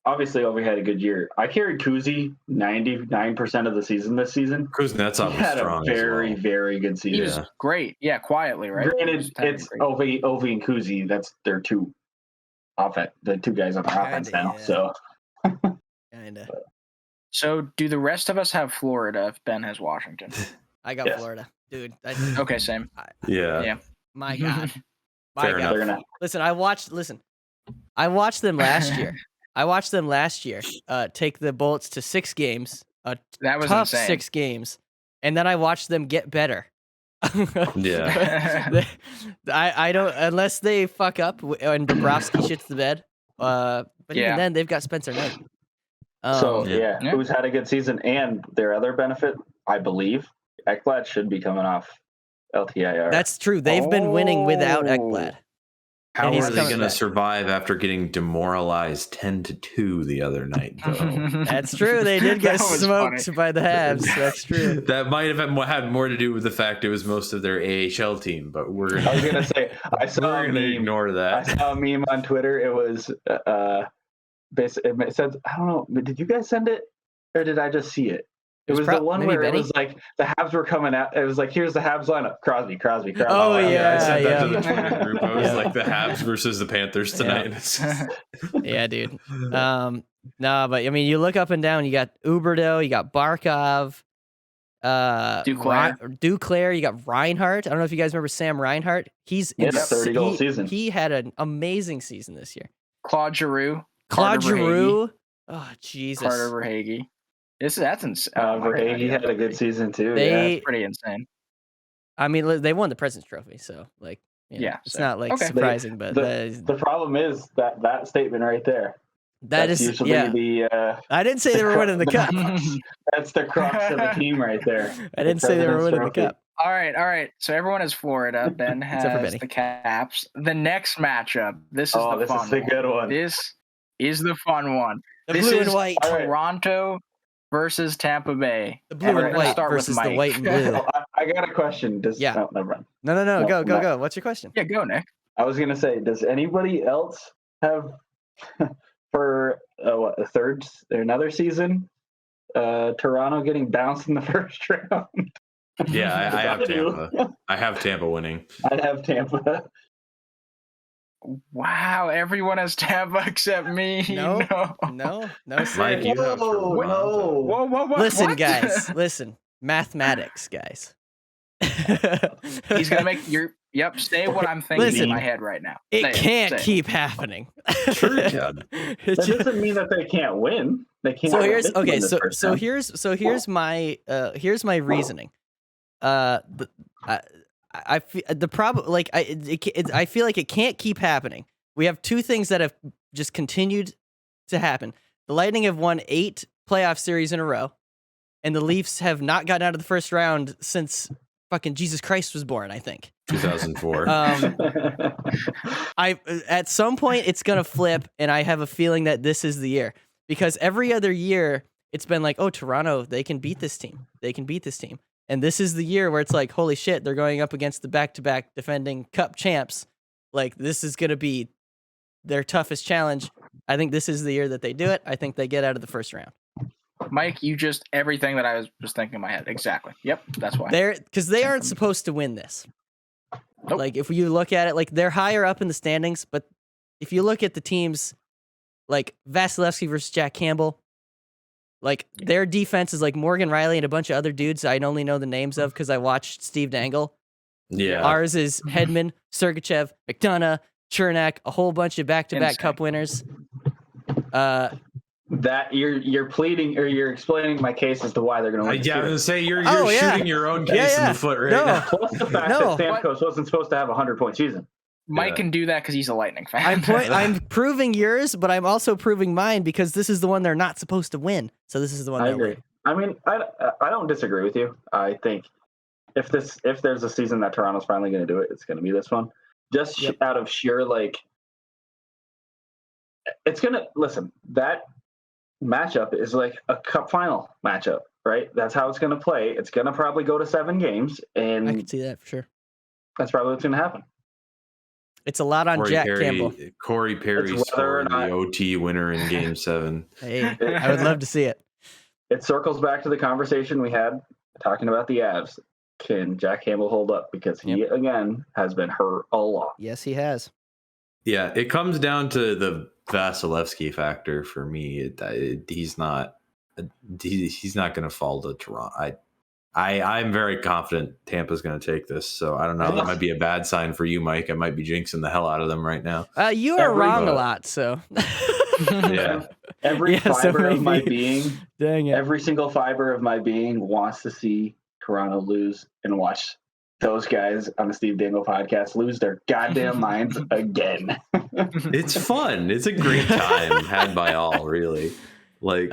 Obviously, Ovi had a good year. I carried Kuzi 99% of the season this season. Kuznetsov had a very, very good season. He was great. Yeah, quietly, right? Granted, it's Ovi and Kuzi. That's their two the two guys on offense now. So. Kinda. So, do the rest of us have Florida if Ben has Washington? I got Florida, dude. Okay, same. Yeah. My God. Fair enough. Listen, I watched them last year. Take the Bullets to 6 games. That was tough insane. 6 games, and then I watched them get better. Yeah. I don't unless they fuck up and Bobrovsky shits the bed. But even then, they've got Spencer Knight. Who's had a good season, and their other benefit, I believe, Ekblad should be coming off LTIR. That's true. They've been winning without Ekblad. How are they going to survive after getting demoralized 10-2 the other night, though? That's true. They did get smoked by the Habs. That's true. That might have had more to do with the fact it was most of their AHL team, but I was going to say, I saw a meme. Ignore that. I saw a meme on Twitter. It was it said, I don't know, did you guys send it or did I just see it? It was the one where Benny? It was like the Habs were coming out. It was like, here's the Habs lineup: Crosby. Oh yeah, I sent that to the Twitter group. I was like the Habs versus the Panthers tonight. Yeah, dude. No, but I mean, you look up and down. You got Huberdeau, you got Barkov, Duclair. You got Reinhart. I don't know if you guys remember Sam Reinhart. He's in a 30-goal season. He had an amazing season this year. Claude Giroux. Oh Jesus. Carter Verhaeghe. That's insane. Verhaeghe had a good season too. That's pretty insane. I mean, they won the President's Trophy, so like, it's not like surprising. But the problem is that statement right there. That's usually the. I didn't say they were winning the cup. That's the crux of the team right there. I didn't say they were winning the cup. All right. So everyone has Florida. Ben has the Caps. The next matchup. This is the fun one. This is the good one. This is the fun one. The blue and white. Toronto versus Tampa Bay. The blue and white versus the white and blue. I got a question. No, never mind. No. Go. What's your question? Yeah, go, Nick. I was gonna say, does anybody else have for another season? Toronto getting bounced in the first round. Yeah, I have Tampa. I have Tampa winning. I'd have Tampa. Wow, everyone has Tampa except me. No. Mike, you have Toronto. Whoa. Listen, what? guys. Listen. Mathematics, guys. He's gonna make say what I'm thinking in my head right now. It can't keep happening. Sure it can. That doesn't mean that they can't win. They can't. So here's my reasoning. I feel the problem. Like I feel like it can't keep happening. We have two things that have just continued to happen. The Lightning have won 8 playoff series in a row, and the Leafs have not gotten out of the first round since fucking Jesus Christ was born, I think. 2004. At some point it's gonna flip, and I have a feeling that this is the year, because every other year it's been like, oh, Toronto, they can beat this team. They can beat this team. And this is the year where it's like, holy shit, they're going up against the back-to-back defending Cup champs. Like, this is gonna be their toughest challenge. I think this is the year that they do it. I think they get out of the first round. Mike, you just everything that I was just thinking in my head. Exactly. Yep, that's why. Because they aren't supposed to win this. Nope. Like, if you look at it, like, they're higher up in the standings, but if you look at the teams, like Vasilevsky versus Jack Campbell, like, their defense is like Morgan Riley and a bunch of other dudes I only know the names of because I watched Steve Dangle. Yeah. Ours is Hedman, Sergachev, McDonough, Chernak, a whole bunch of back-to-back Cup winners. That you're pleading or you're explaining my case as to why they're going to win. Yeah, I was going to say you're yeah. shooting your own case in the foot right now. Plus the fact that Stamkos wasn't supposed to have a 100-point season. Mike can do that because he's a Lightning fan. I'm proving yours, but I'm also proving mine because this is the one they're not supposed to win. So this is the one. I agree. I mean, I don't disagree with you. I think if there's a season that Toronto's finally going to do it, it's going to be this one. Just out of sheer like, it's going to listen that matchup is like a Cup final matchup, right? That's how it's going to play. It's going to probably go to 7 games, and I can see that for sure. That's probably what's going to happen. It's a lot on Jack Campbell. Corey Perry scored the OT winner in Game 7. Hey, I would love to see it. It circles back to the conversation we had talking about the Avs. Can Jack Campbell hold up? Because he, again, has been hurt a lot. Yes, he has. Yeah, it comes down to the Vasilevsky factor for me. He's not going to fall to Toronto. I'm very confident Tampa's going to take this, so I don't know. That might be a bad sign for you, Mike. I might be jinxing the hell out of them right now. You are wrong a lot, so. Yeah. Every fiber of my being, dang it. Every single fiber of my being wants to see Toronto lose and watch those guys on the Steve Dangle podcast lose their goddamn minds again. It's fun. It's a great time had by all, really. Like,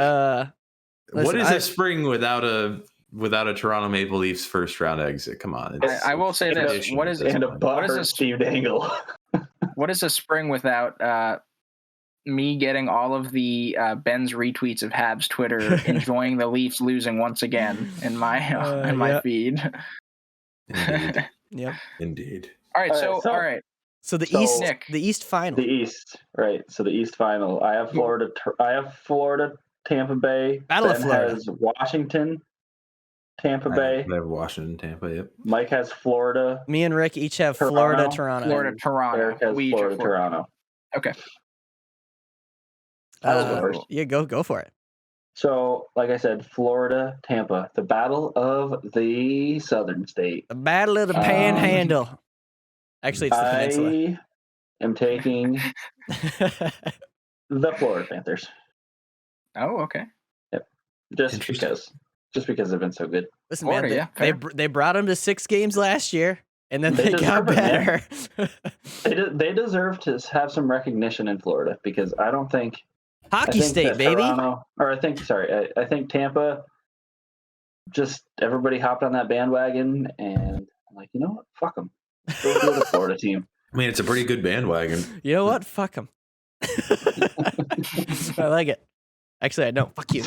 what is a spring without a Toronto Maple Leafs first round exit? Come on. I will say this. What is Steve Dangle? What is a spring without me getting all of the Ben's retweets of Habs Twitter enjoying the Leafs losing once again in my feed? Indeed. Yep. Indeed. All right. All right. So the East final. The East, right? So the East final. I have Florida. Tampa Bay. Battle of Florida. Has Washington. Tampa Bay. I have Washington, Tampa. Yep. Mike has Florida. Me and Rick each have Florida, Toronto. Eric has Florida, Toronto. Okay. Yeah, go for it. So, like I said, Florida, Tampa, the battle of the Southern State. The battle of the Panhandle. Actually, it's the peninsula. I am taking the Florida Panthers. Oh, okay. Yep. Just because they've been so good. Listen, Florida, man, they brought them to 6 games last year, and then they got better. They deserve to have some recognition in Florida because I don't think Hockey state, baby. I think Tampa, just everybody hopped on that bandwagon, and I'm like, you know what? Fuck them. Go to the Florida team. I mean, it's a pretty good bandwagon. You know what? Fuck them. I like it. Actually, I don't. Fuck you.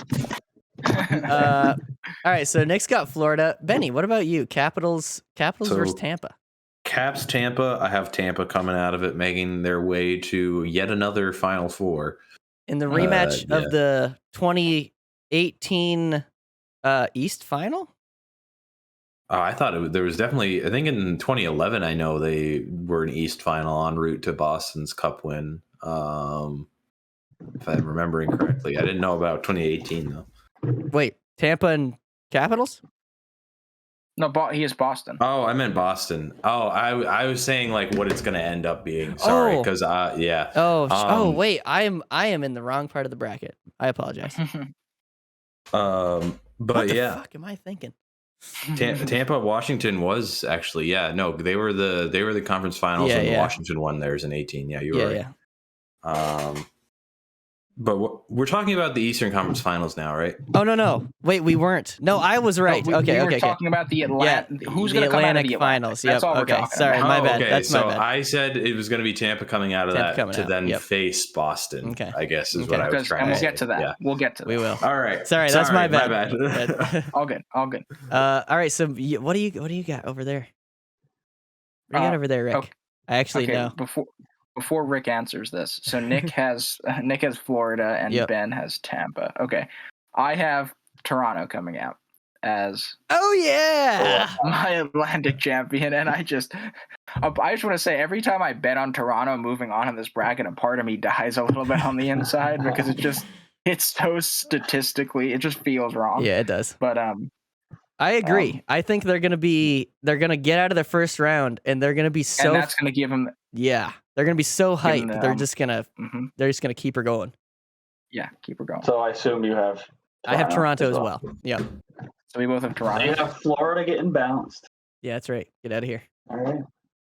All right, so Nick's got Florida. Benny, what about you? Capitals versus Tampa. Caps Tampa. I have Tampa coming out of it, making their way to yet another Final Four. In the rematch of the 2018 East Final? I thought there was definitely, I think in 2011, I know they were an East Final en route to Boston's Cup win. If I'm remembering correctly. I didn't know about 2018, though. Wait, Tampa and Capitals? No, he is Boston. Oh, I meant Boston. Oh, I was saying like what it's going to end up being. Sorry, because yeah. Wait, I am in the wrong part of the bracket. I apologize. But what the yeah, fuck am I thinking? Tampa, Washington was actually, they were the conference finals and Washington won theirs in 18. Yeah, you were right. Yeah. But we're talking about the Eastern Conference Finals now, right? Oh no! Wait, we weren't. No, I was right. No, we were talking about the Atlantic. Who's going to come out of the Finals? That's all we're talking Sorry, about. my bad. Okay, That's my bad. I said it was going to be Tampa coming out of face Boston. Okay. I guess is what I was trying to say. We'll get to that. Yeah. We'll get to that. We will. All right. Sorry, that's my bad. All good. All good. All right. So what do you got over there? What do you got over there, Rick? Okay. I actually know. Before Rick answers this, so Nick has Florida and Ben has Tampa. Okay, I have Toronto coming out as my Atlantic champion, and I just want to say every time I bet on Toronto moving on in this bracket, a part of me dies a little bit on the inside because it's so statistically it just feels wrong. Yeah, it does. But I agree. I think they're gonna get out of the first round, and they're gonna be so. And that's gonna give them. Yeah, they're gonna be so hyped. They're just gonna keep her going. Yeah, keep her going. So I assume you have. I have Toronto as well. Yep. So we both have Toronto. You have Florida getting bounced. Yeah, that's right. Get out of here. All right.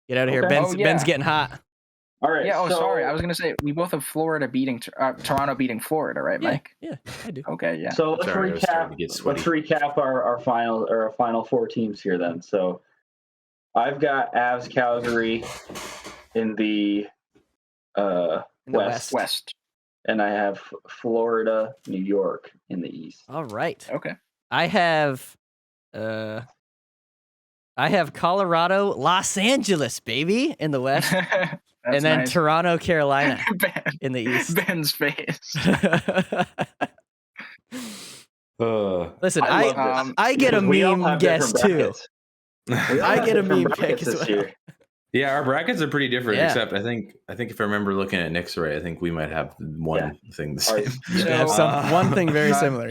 Get out of here. Ben's getting hot. All right. Yeah. Sorry. I was gonna say we both have Florida beating Toronto beating Florida, right, Mike? Yeah, I do. Okay. Yeah. So let's recap our final four teams here then. So I've got Avs Calgary in the West, and I have Florida New York in the East. All right. Okay. I have Colorado, Los Angeles, baby, in the West. And then nice. Toronto, Carolina in the East. Ben's face. Listen, I get a meme guess too. I get a meme pick as well. Yeah, our brackets are pretty different. Yeah. Except I think if I remember looking at Nick's right, I think we might have one thing the same. One thing very similar.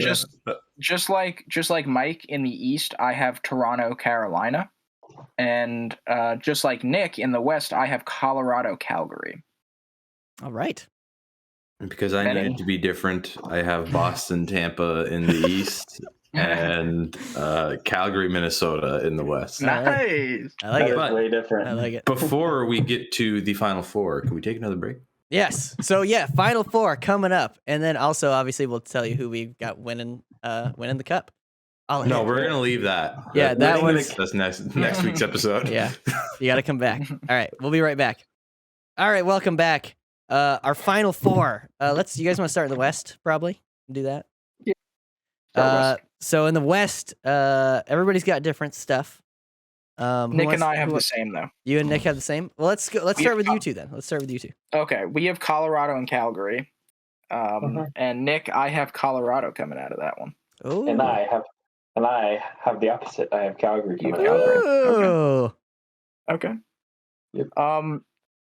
Just like Mike in the East, I have Toronto, Carolina. And just like Nick in the West, I have Colorado, Calgary. All right. Because I needed to be different, I have Boston, Tampa in the East, and Calgary, Minnesota in the West. Nice. I like it. Way different. I like it. Before we get to the Final Four, can we take another break? Yes. So Final Four coming up, and then also obviously we'll tell you who we've got winning the cup. No, we're gonna leave that. Yeah, that's next week's episode. Yeah, you got to come back. All right, we'll be right back. All right, welcome back. Our Final Four. You guys want to start in the West? Probably do that. Yeah. So in the West, everybody's got different stuff. Nick and I have the same though. You and Nick have the same. Well, let's go. Let's start with you two then. Let's start with you two. Okay, we have Colorado and Calgary. And Nick, I have Colorado coming out of that one. Oh. And I have the opposite. I have Calgary coming out. Okay. Yep.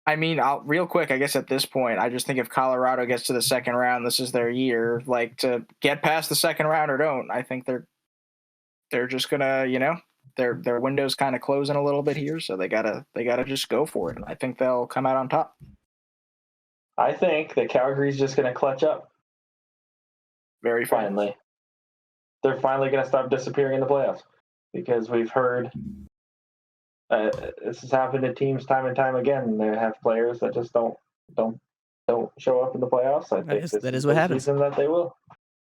I mean, real quick, I guess at this point, I just think if Colorado gets to the second round, this is their year. Like to get past the second round or don't. I think they're just gonna, their window's kind of closing a little bit here, so they gotta just go for it, and I think they'll come out on top. I think that Calgary's just gonna clutch up. Very finally. They're finally gonna stop disappearing in the playoffs because we've heard. This has happened to teams time and time again. They have players that just don't show up in the playoffs. I think that is what happens. That they will.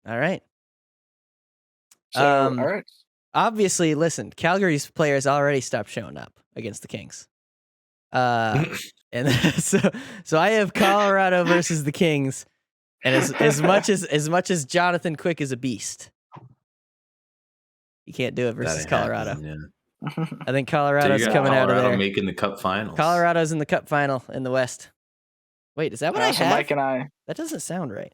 All right. So, all right. Obviously, listen. Calgary's players already stopped showing up against the Kings. And so I have Colorado versus the Kings, and as much as Jonathan Quick is a beast, you can't do it versus Colorado. Yeah. I think Colorado's coming out of there. Making the Cup Finals. Colorado's in the Cup Final in the West. Wait, is that what I have? Mike and I. That doesn't sound right.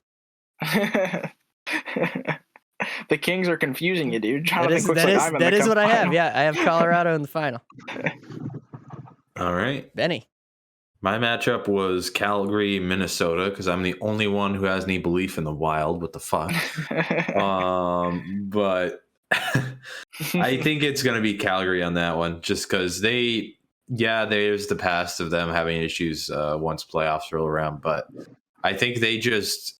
The Kings are confusing you, dude. That is what I have. Yeah, I have Colorado in the final. All right. Benny. My matchup was Calgary, Minnesota, because I'm the only one who has any belief in the Wild. What the fuck? But I think it's going to be Calgary on that one, just because there's the past of them having issues once playoffs roll around. But I think they just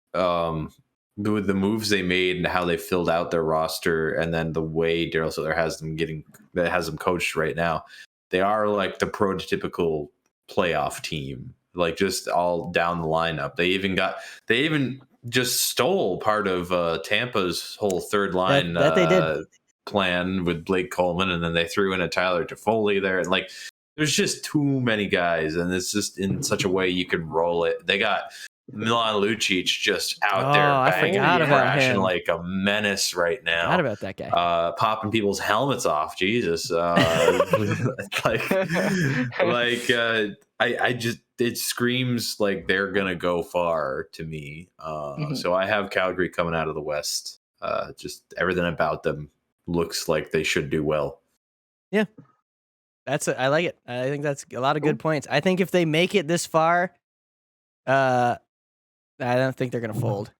with the moves they made and how they filled out their roster, and then the way Daryl Sutter has them coached right now, they are like the prototypical playoff team, like just all down the lineup. They even just stole part of Tampa's whole third line that they did. plan with Blake Coleman, and then they threw in a Tyler Toffoli there, and like there's just too many guys, and it's just in such a way you could roll it. They got Milan Lucic just out there banging and crashing like a menace right now. Forgot about that guy. Popping people's helmets off. Jesus. I just, it screams like they're going to go far to me. So I have Calgary coming out of the West. Just everything about them looks like they should do well. Yeah. I like it. I think that's a lot of good points. I think if they make it this far, I don't think they're going to fold.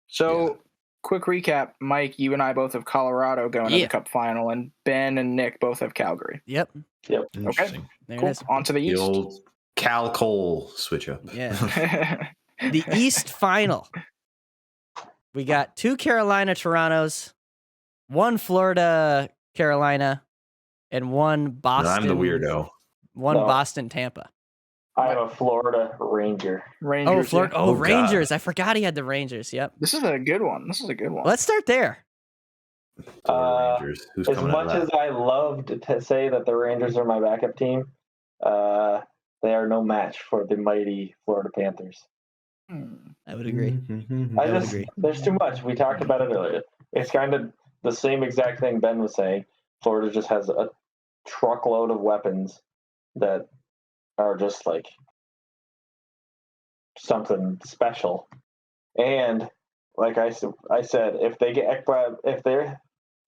So, quick recap. Mike, you and I both have Colorado going to the Cup final, and Ben and Nick both have Calgary. Yep. Okay. Cool. On to the East. Old Cal Cole switch up. Yeah. The East final. We got 2 Carolina Torontos, 1 Florida Carolina, and 1 Boston. I'm the weirdo. 1 Boston Tampa. I have a Florida Ranger. Rangers. Rangers. I forgot he had the Rangers. Yep. This is a good one. Let's start there. Rangers. Who's as much as I loved to say that the Rangers are my backup team, they are no match for the mighty Florida Panthers. I would agree. There's too much. We talked about it earlier. It's kind of the same exact thing Ben was saying. Florida just has a truckload of weapons that are just like something special. And like I said, if they get Ekblad, if they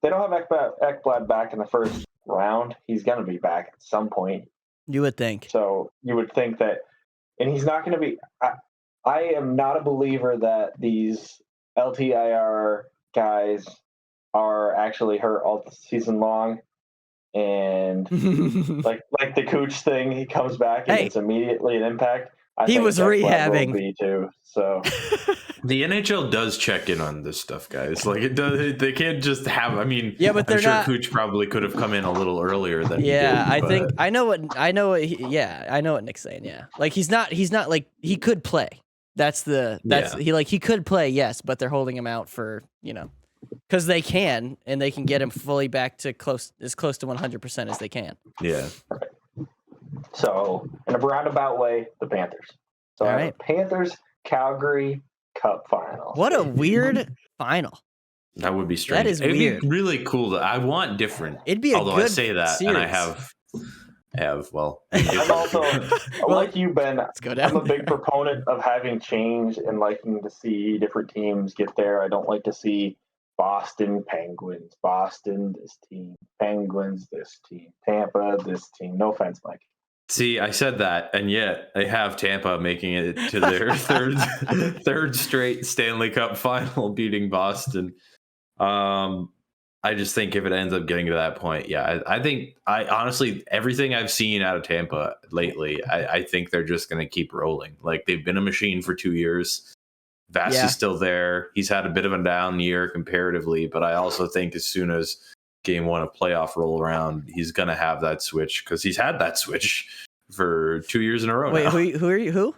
don't have Ekblad back in the first round, he's going to be back at some point. You would think. So you would think that, and he's not going to be. I am not a believer that these LTIR guys are actually hurt all season long. And like the Cooch thing, he comes back and it's immediately an impact. He was rehabbing. Will be too, so the NHL does check in on this stuff, guys. Like it does. They can't just have. I mean, but they're not. Cooch probably could have come in a little earlier than. I think I know what Nick's saying. Yeah, like he's not like he could play. He could play. Yes, but they're holding him out for because they can, and they can get him fully back to as close to 100% as they can. Yeah. So, in a roundabout way, the Panthers. So, all right. Panthers, Calgary Cup Finals. What a weird final. That would be strange. That is It'd weird. Be really cool. I want different. It'd be although good I say that, series. and I have. Well, I'm also like you, Ben. I'm a big there. proponent of having change and liking to see different teams get there. I don't like to see Boston Penguins, Boston this team, Penguins this team, Tampa this team. No offense, Mike. See, I said that, and yet I have Tampa making it to their third straight Stanley Cup final, beating Boston. I just think if it ends up getting to that point, I think honestly, everything I've seen out of Tampa lately, I think they're just going to keep rolling. Like they've been a machine for 2 years. Vasi's still there. He's had a bit of a down year comparatively, but I also think as soon as game 1 of playoff roll around, he's going to have that switch because he's had that switch for 2 years in a row. Wait, now. who are you? Who?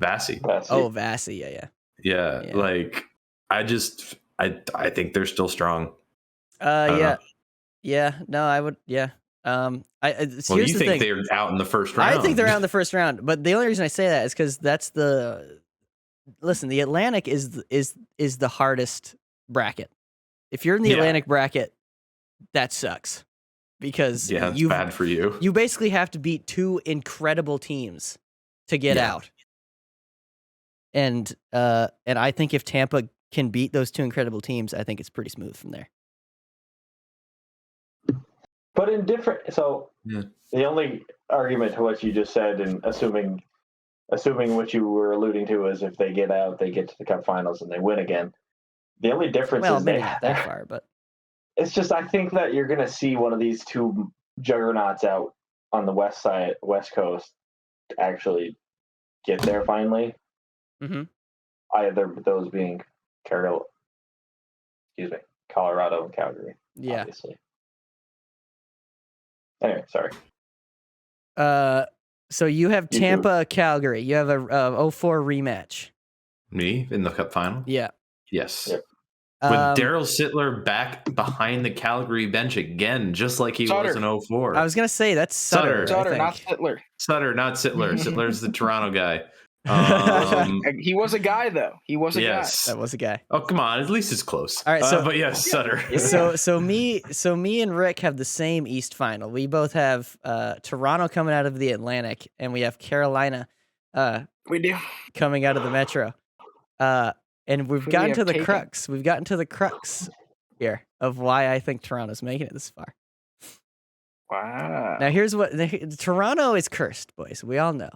Vasi. Oh, Vasi. Yeah. Like I think they're still strong. No, I would. Yeah. You think they're out in the first round? I think they're out in the first round, but the only reason I say that is because that's the. Listen, the Atlantic is the hardest bracket. If you're in the Atlantic bracket, that sucks because it's bad for you. You basically have to beat 2 incredible teams to get out. And I think if Tampa can beat those 2 incredible teams, I think it's pretty smooth from there. But in different, the only argument to what you just said, and assuming what you were alluding to is if they get out, they get to the Cup Finals and they win again. The only difference is maybe not that far, but it's just I think that you're going to see one of these 2 juggernauts out on the West Coast actually get there finally. Mm-hmm. Either those being Colorado and Calgary. Yeah. Obviously. Anyway, sorry. So you have Tampa, Calgary. You have a 04 rematch. Me in the Cup final? Yeah. Yes. Yep. With Daryl Sittler back behind the Calgary bench again, just like he was in 04. I was going to say, that's Sutter. Sutter, not Sittler. Sutter, not Sittler. Sittler's the Toronto guy. He was a guy, though. He was a guy. That was a guy. Oh, come on. At least it's close. All right, so, but yes, Sutter. So me and Rick have the same East final. We both have Toronto coming out of the Atlantic, and we have Carolina we do coming out of the Metro. And we've gotten to the crux. We've gotten to the crux here of why I think Toronto's making it this far. Wow. Now here's what Toronto is cursed, boys. We all know.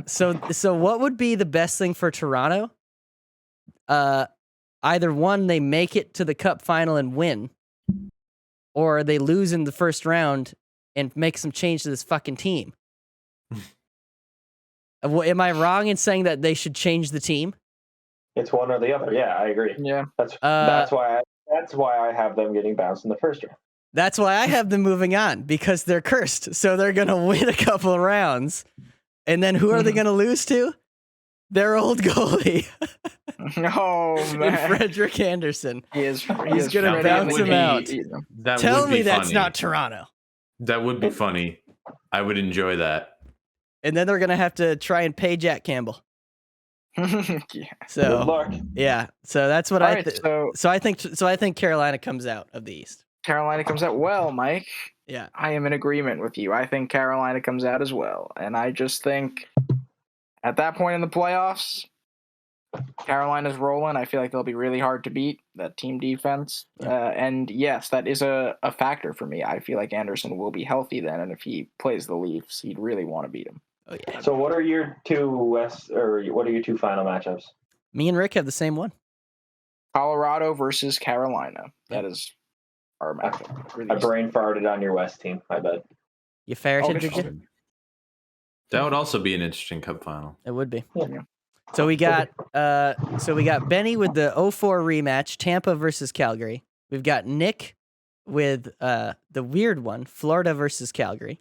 So what would be the best thing for Toronto? Either one, they make it to the Cup final and win, or they lose in the first round and make some change to this fucking team. Am I wrong in saying that they should change the team? It's one or the other. Yeah, I agree. Yeah, that's why I have them getting bounced in the first round. That's why I have them moving on, because they're cursed. So they're gonna win a couple of rounds, and then who are they gonna lose to? Their old goalie. Oh man, Frederick Anderson. He's gonna bounce him out. Tell me that's not Toronto. That would be funny. I would enjoy that. And then they're gonna have to try and pay Jack Campbell. Yeah. So good luck. Yeah. So that's what So I think Carolina comes out of the East. Carolina comes out. Well, Mike. Yeah. I am in agreement with you. I think Carolina comes out as well, and I just think at that point in the playoffs, Carolina's rolling. I feel like they'll be really hard to beat, that team defense. And yes, that is a factor for me. I feel like Anderson will be healthy then, and if he plays the Leafs, he'd really want to beat him. Oh yeah. So what are your two final matchups? Me and Rick have the same one. Colorado versus Carolina. That is our matchup. I brain farted on your West team, I bet. You ferreted, did you? That would also be an interesting Cup final. It would be. Yeah. So we got Benny with the 04 rematch, Tampa versus Calgary. We've got Nick with the weird one, Florida versus Calgary.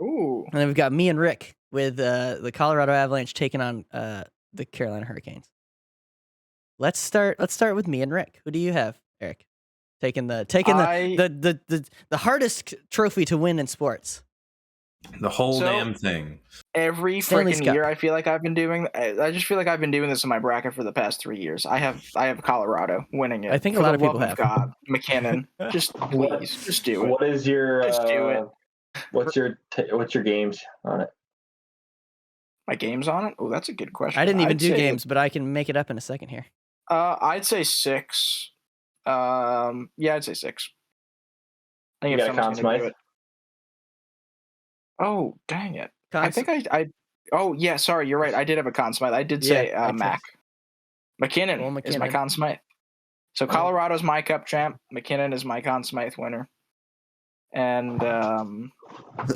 Ooh. And then we've got me and Rick with the Colorado Avalanche taking on the Carolina Hurricanes. Let's start with me and Rick. Who do you have, Eric? Taking the hardest trophy to win in sports. The whole damn thing. Every freaking year, I feel like I've been doing. I just feel like I've been doing this in my bracket for the past 3 years. I have Colorado winning it. I think a lot of people have. God, McKinnon, just please, just do it. What is your? Just do it. What's your games on it? My games on it? Oh, that's a good question. I didn't even do games, but I can make it up in a second here. I'd say 6. Yeah, I'd say 6. I think you got a Conn Smythe? Oh, dang it. I think I oh, yeah, sorry, you're right. I did have a Conn Smythe. I did say Mac. McKinnon is my Conn Smythe. So Colorado's my Cup champ. McKinnon is my Conn Smythe winner. And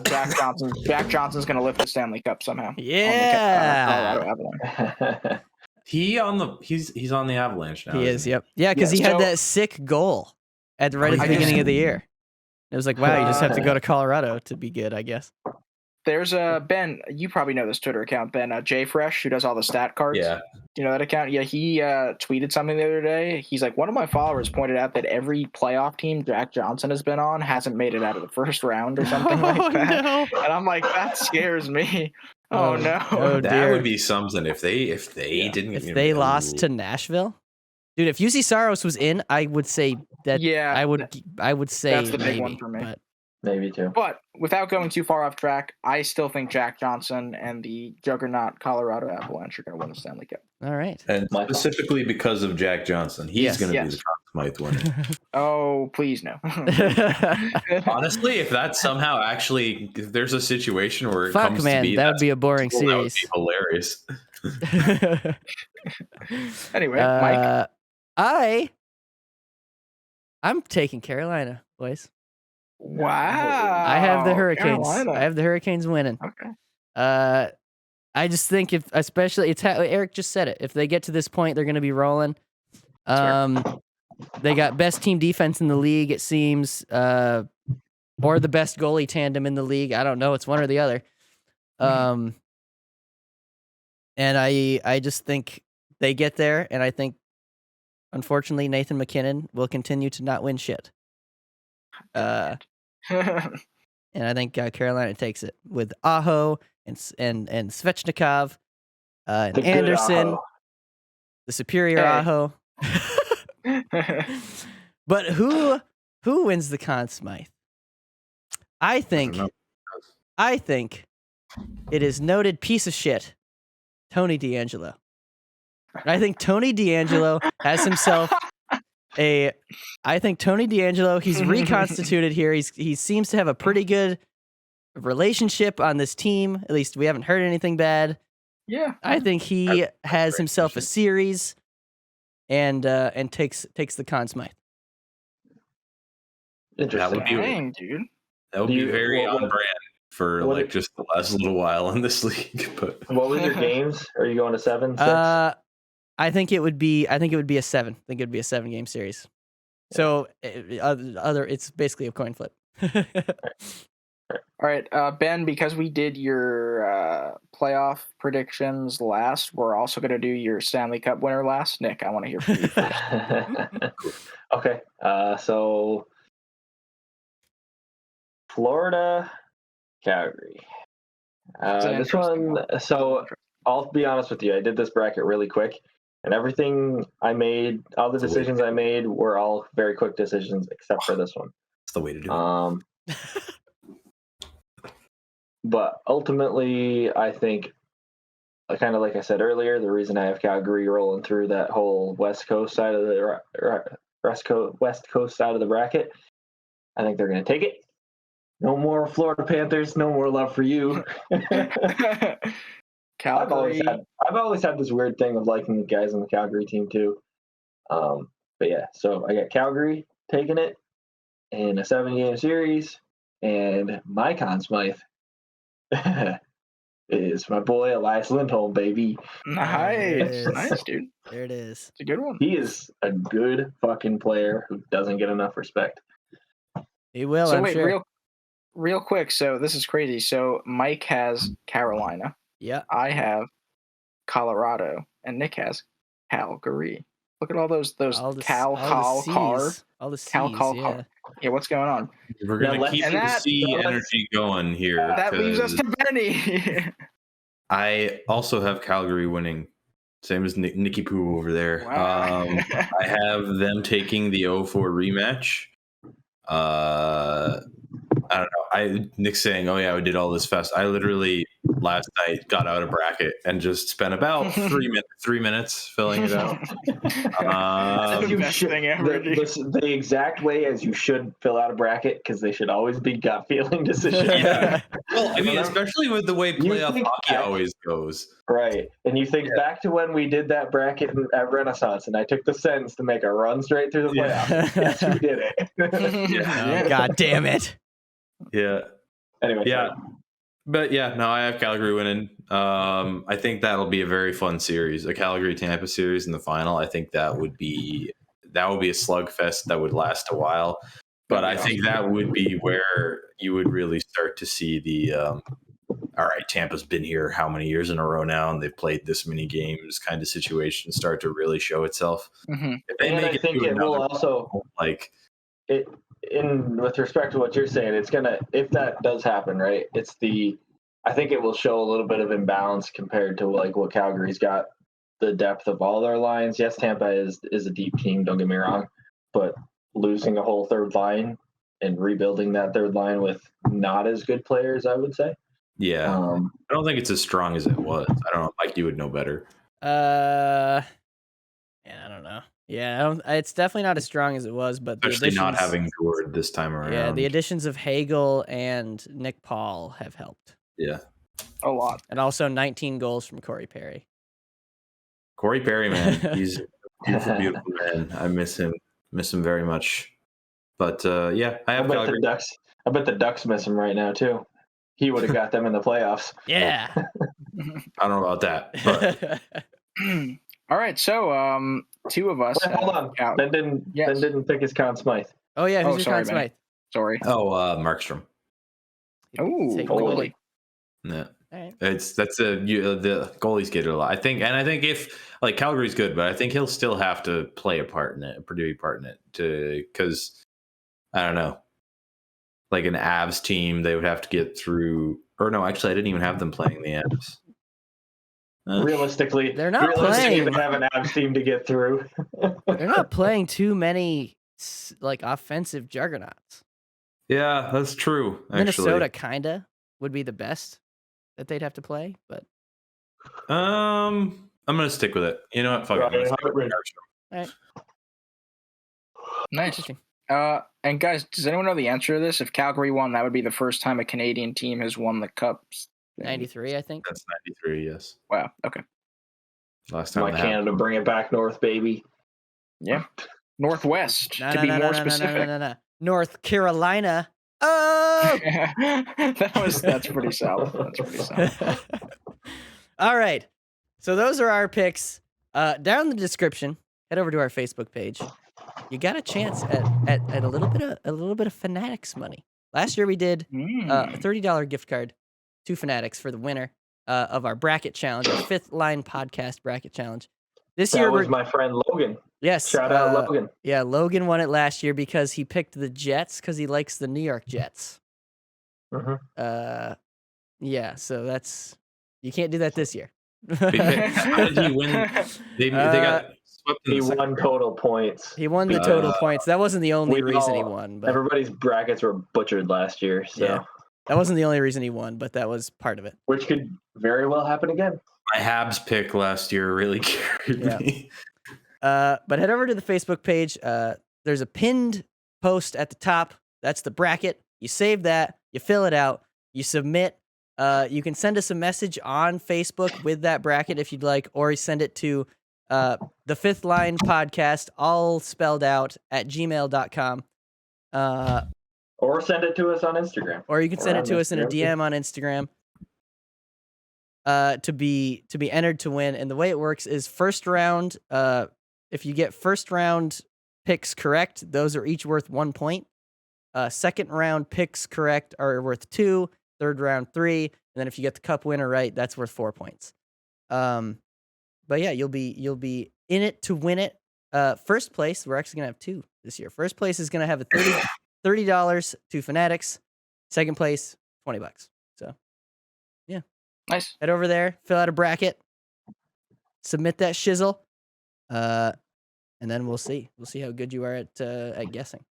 Jack Johnson's going to lift the Stanley Cup somehow. Yeah. On the Colorado Avalanche. He's on the Avalanche now. He is, yep. Yeah, because he had that sick goal at the beginning of the year. It was like, wow, you just have to go to Colorado to be good, I guess. There's Ben, you probably know this Twitter account, Ben, JFresh, who does all the stat cards. Yeah. Do you know that account? Yeah, he tweeted something the other day. He's like, one of my followers pointed out that every playoff team Jack Johnson has been on hasn't made it out of the first round or something like that. No. And I'm like, that scares me. Oh no. Oh, that would be something if they didn't. If they lost to Nashville. Dude, if UC Saros was in, I would say that. Yeah, I would say that's the big maybe, one for me. But maybe too. But without going too far off track, I still think Jack Johnson and the juggernaut Colorado Avalanche are going to win the Stanley Cup. All right, and specifically because of Jack Johnson, he's going to be the Conn Smythe winner. Oh, please no. Honestly, if that somehow actually, if there's a situation where it comes man, to be, that would be a boring series. That would be hilarious. Anyway, Mike. I'm taking Carolina, boys. Wow. I have the Hurricanes. Carolina. I have the Hurricanes winning. Okay. I just think especially Eric just said it. If they get to this point, they're going to be rolling. They got best team defense in the league, it seems, or the best goalie tandem in the league. I don't know. It's one or the other. And I just think they get there, and I think, unfortunately, Nathan McKinnon will continue to not win shit. And I think Carolina takes it with Aho and Svechnikov and Anderson, Aho. the superior Aho. But who wins the Conn Smythe? I think it is noted piece of shit Tony DeAngelo. I think Tony DeAngelo has himself I think Tony DeAngelo, he's reconstituted here. He seems to have a pretty good relationship on this team. At least we haven't heard anything bad. Yeah. I think he has himself a series and takes the Conn Smythe. Interesting. Dude. That would be very on brand for like just the last little while in this league. But what was your games? Are you going to 7, 6? I think it would be a 7. I think it would be a 7-game series. So it's basically a coin flip. All right, Ben, because we did your playoff predictions last, we're also going to do your Stanley Cup winner last. Nick, I want to hear from you first. Okay, so Florida, Calgary. This one, so I'll be honest with you. I did this bracket really quick, and everything I made, all the decisions I made were all very quick decisions except for this one. That's the way to do it. But ultimately, I think, kind of like I said earlier, the reason I have Calgary rolling through that whole West Coast side of the West Coast side of the bracket, I think they're going to take it. No more Florida Panthers. No more love for you. Calgary. I've always had this weird thing of liking the guys on the Calgary team too. But yeah, so I got Calgary taking it in a 7-game series, and my Conn Smythe is my boy Elias Lindholm, baby. Nice, dude. There it is. It's a good one. He is a good fucking player who doesn't get enough respect. He will. So I'm wait, sure. real quick. So this is crazy. So Mike has Carolina. Yeah. I have Colorado, and Nick has Calgary. Look at all those Cal Car. All the C's, Yeah, what's going on? We're gonna keep the C energy going here. That leaves us to Benny. I also have Calgary winning, same as Nicky Poo over there. Wow. I have them taking the 0-4 rematch. I don't know. Nick's saying, "Oh yeah, we did all this fast." I literally last night got out of bracket and just spent about 3 minutes filling it out. The exact way as you should fill out a bracket, because they should always be gut feeling decisions. Yeah. Well, I mean, especially with the way playoff hockey always goes. Right. And you think back to when we did that bracket at Renaissance, and I took the Sens to make a run straight through the playoffs. Yes, we did it. God damn it. Yeah. Anyway. Yeah. But yeah, no, I have Calgary winning. I think that'll be a very fun series, a Calgary-Tampa series in the final. I think that would be a slugfest that would last a while. But I think that would be where you would really start to see the all right, Tampa's been here how many years in a row now, and they've played this many games kind of situation start to really show itself. Mm-hmm. If they make I think it will also with respect to what you're saying, it's gonna, if that does happen, right? I think it will show a little bit of imbalance compared to like what Calgary's got, the depth of all their lines. Yes, Tampa is a deep team, don't get me wrong, but losing a whole third line and rebuilding that third line with not as good players, I would say. Yeah, I don't think it's as strong as it was. I don't know, Mike, you would know better. Yeah, I don't know. Yeah, it's definitely not as strong as it was, but especially not having Gord this time around. Yeah, the additions of Hagel and Nick Paul have helped. Yeah, a lot, and also 19 goals from Corey Perry. Corey Perry, man, he's a beautiful, beautiful man. I miss him very much. But yeah, I have Calgary. I bet the Ducks miss him right now too. he would have got them in the playoffs. Yeah. I don't know about that, but All right, so two of us. Wait, hold on. Ben didn't pick his Conn Smythe. Oh yeah, who's your sorry, Conn Smythe? Sorry. Markstrom. Oh, Taking the goalie. Yeah. All right. The goalies get it a lot. I think if like Calgary's good, but I think he'll still have to play a part in it, a pretty part in it, because I don't know, like an Avs team, they would have to get through. Or no, actually, I didn't even have them playing the Avs. Realistically, they're not playing. They have an Avs team to get through. They're not playing too many like offensive juggernauts. Yeah, that's true. Actually. Minnesota kinda would be the best that they'd have to play, but I'm gonna stick with it. You know what? Fuck it. all right. Nice. And guys, does anyone know the answer to this? If Calgary won, that would be the first time a Canadian team has won the Cups. 93, I think. That's 93. Yes. Wow. Okay. Last time. Canada, bring it back north, baby. Yeah. Northwest, to be more specific. No. North Carolina. Oh! That's pretty solid. That's pretty solid. All right. So those are our picks. Down in the description, head over to our Facebook page. You got a chance at a little bit of Fanatics money. Last year we did a $30 gift card to Fanatics for the winner of our bracket challenge, our Fifth Line Podcast bracket challenge. This year was my friend Logan. Yes. Shout out Logan. Yeah, Logan won it last year because he picked the Jets because he likes the New York Jets. Mm-hmm. Yeah, so you can't do that this year. How did he win? They got swept. He won total points. He won the total points. That wasn't the only reason he won. But everybody's brackets were butchered last year, so yeah, that wasn't the only reason he won, but that was part of it. Which could very well happen again. My Habs pick last year really carried me. But head over to the Facebook page. There's a pinned post at the top. That's the bracket. You save that. You fill it out. You submit. You can send us a message on Facebook with that bracket if you'd like, or you send it to the Fifth Line Podcast, all spelled out, at gmail.com. Or send it to us on Instagram. Or you can send it to us in a DM on Instagram. To be entered to win. And the way it works is first round, if you get first round picks correct, those are each worth 1 point. Second round picks correct are worth 2, third round 3, and then if you get the cup winner right, that's worth 4 points. But yeah, you'll be in it to win it. First place, we're actually gonna have 2 this year. First place is gonna have a $30 to Fanatics. Second place, $20. So yeah. Nice. Head over there, fill out a bracket, submit that shizzle, and then we'll see. We'll see how good you are at guessing.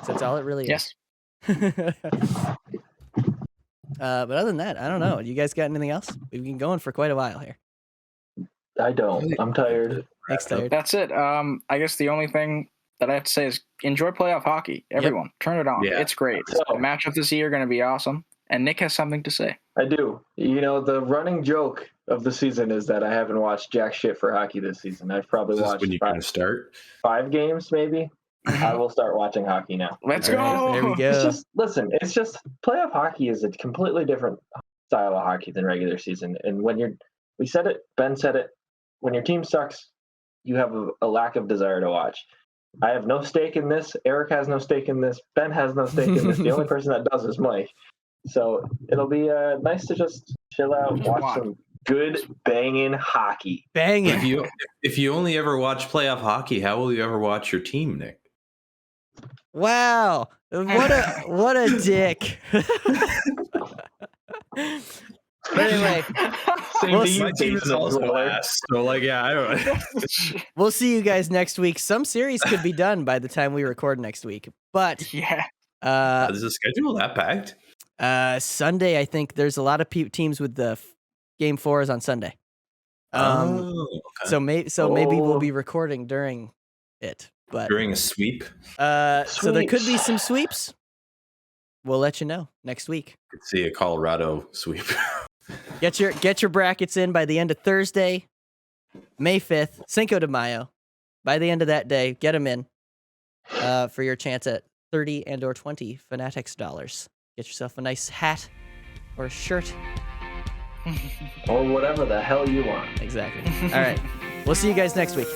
So that's all it really is. Yes. But other than that, I don't know. You guys got anything else? We've been going for quite a while here. I don't. I'm tired. Nick's tired. That's it. I guess the only thing that I have to say is enjoy playoff hockey. Everyone, turn it on. Yeah. It's great. So, the matchup this year are going to be awesome. And Nick has something to say. I do. You know, the running joke of the season is that I haven't watched jack shit for hockey this season. I've probably watched when you're going to start 5 games, maybe. I will start watching hockey now. Let's All go. right, there we go. It's just playoff hockey is a completely different style of hockey than regular season. And we said it, Ben said it, when your team sucks, you have a lack of desire to watch. I have no stake in this. Eric has no stake in this. Ben has no stake in this. The only person that does is Mike. So it'll be nice to just chill out, watch some good banging hockey. Banging. If you only ever watch playoff hockey, how will you ever watch your team, Nick? Wow. What a dick. But anyway, My team is also last, so like, yeah, I don't know. We'll see you guys next week. Some series could be done by the time we record next week. But yeah. Is the schedule that packed? Sunday, I think there's a lot of teams with the game 4s on Sunday. Okay. So maybe we'll be recording during it, but during a sweep. So there could be some sweeps. We'll let you know next week. Could see a Colorado sweep. Get your brackets in by the end of Thursday, May 5th, Cinco de Mayo. By the end of that day, get them in for your chance at 30 and or 20 Fanatics dollars. Get yourself a nice hat or a shirt. Or whatever the hell you want. Exactly. All right. We'll see you guys next week.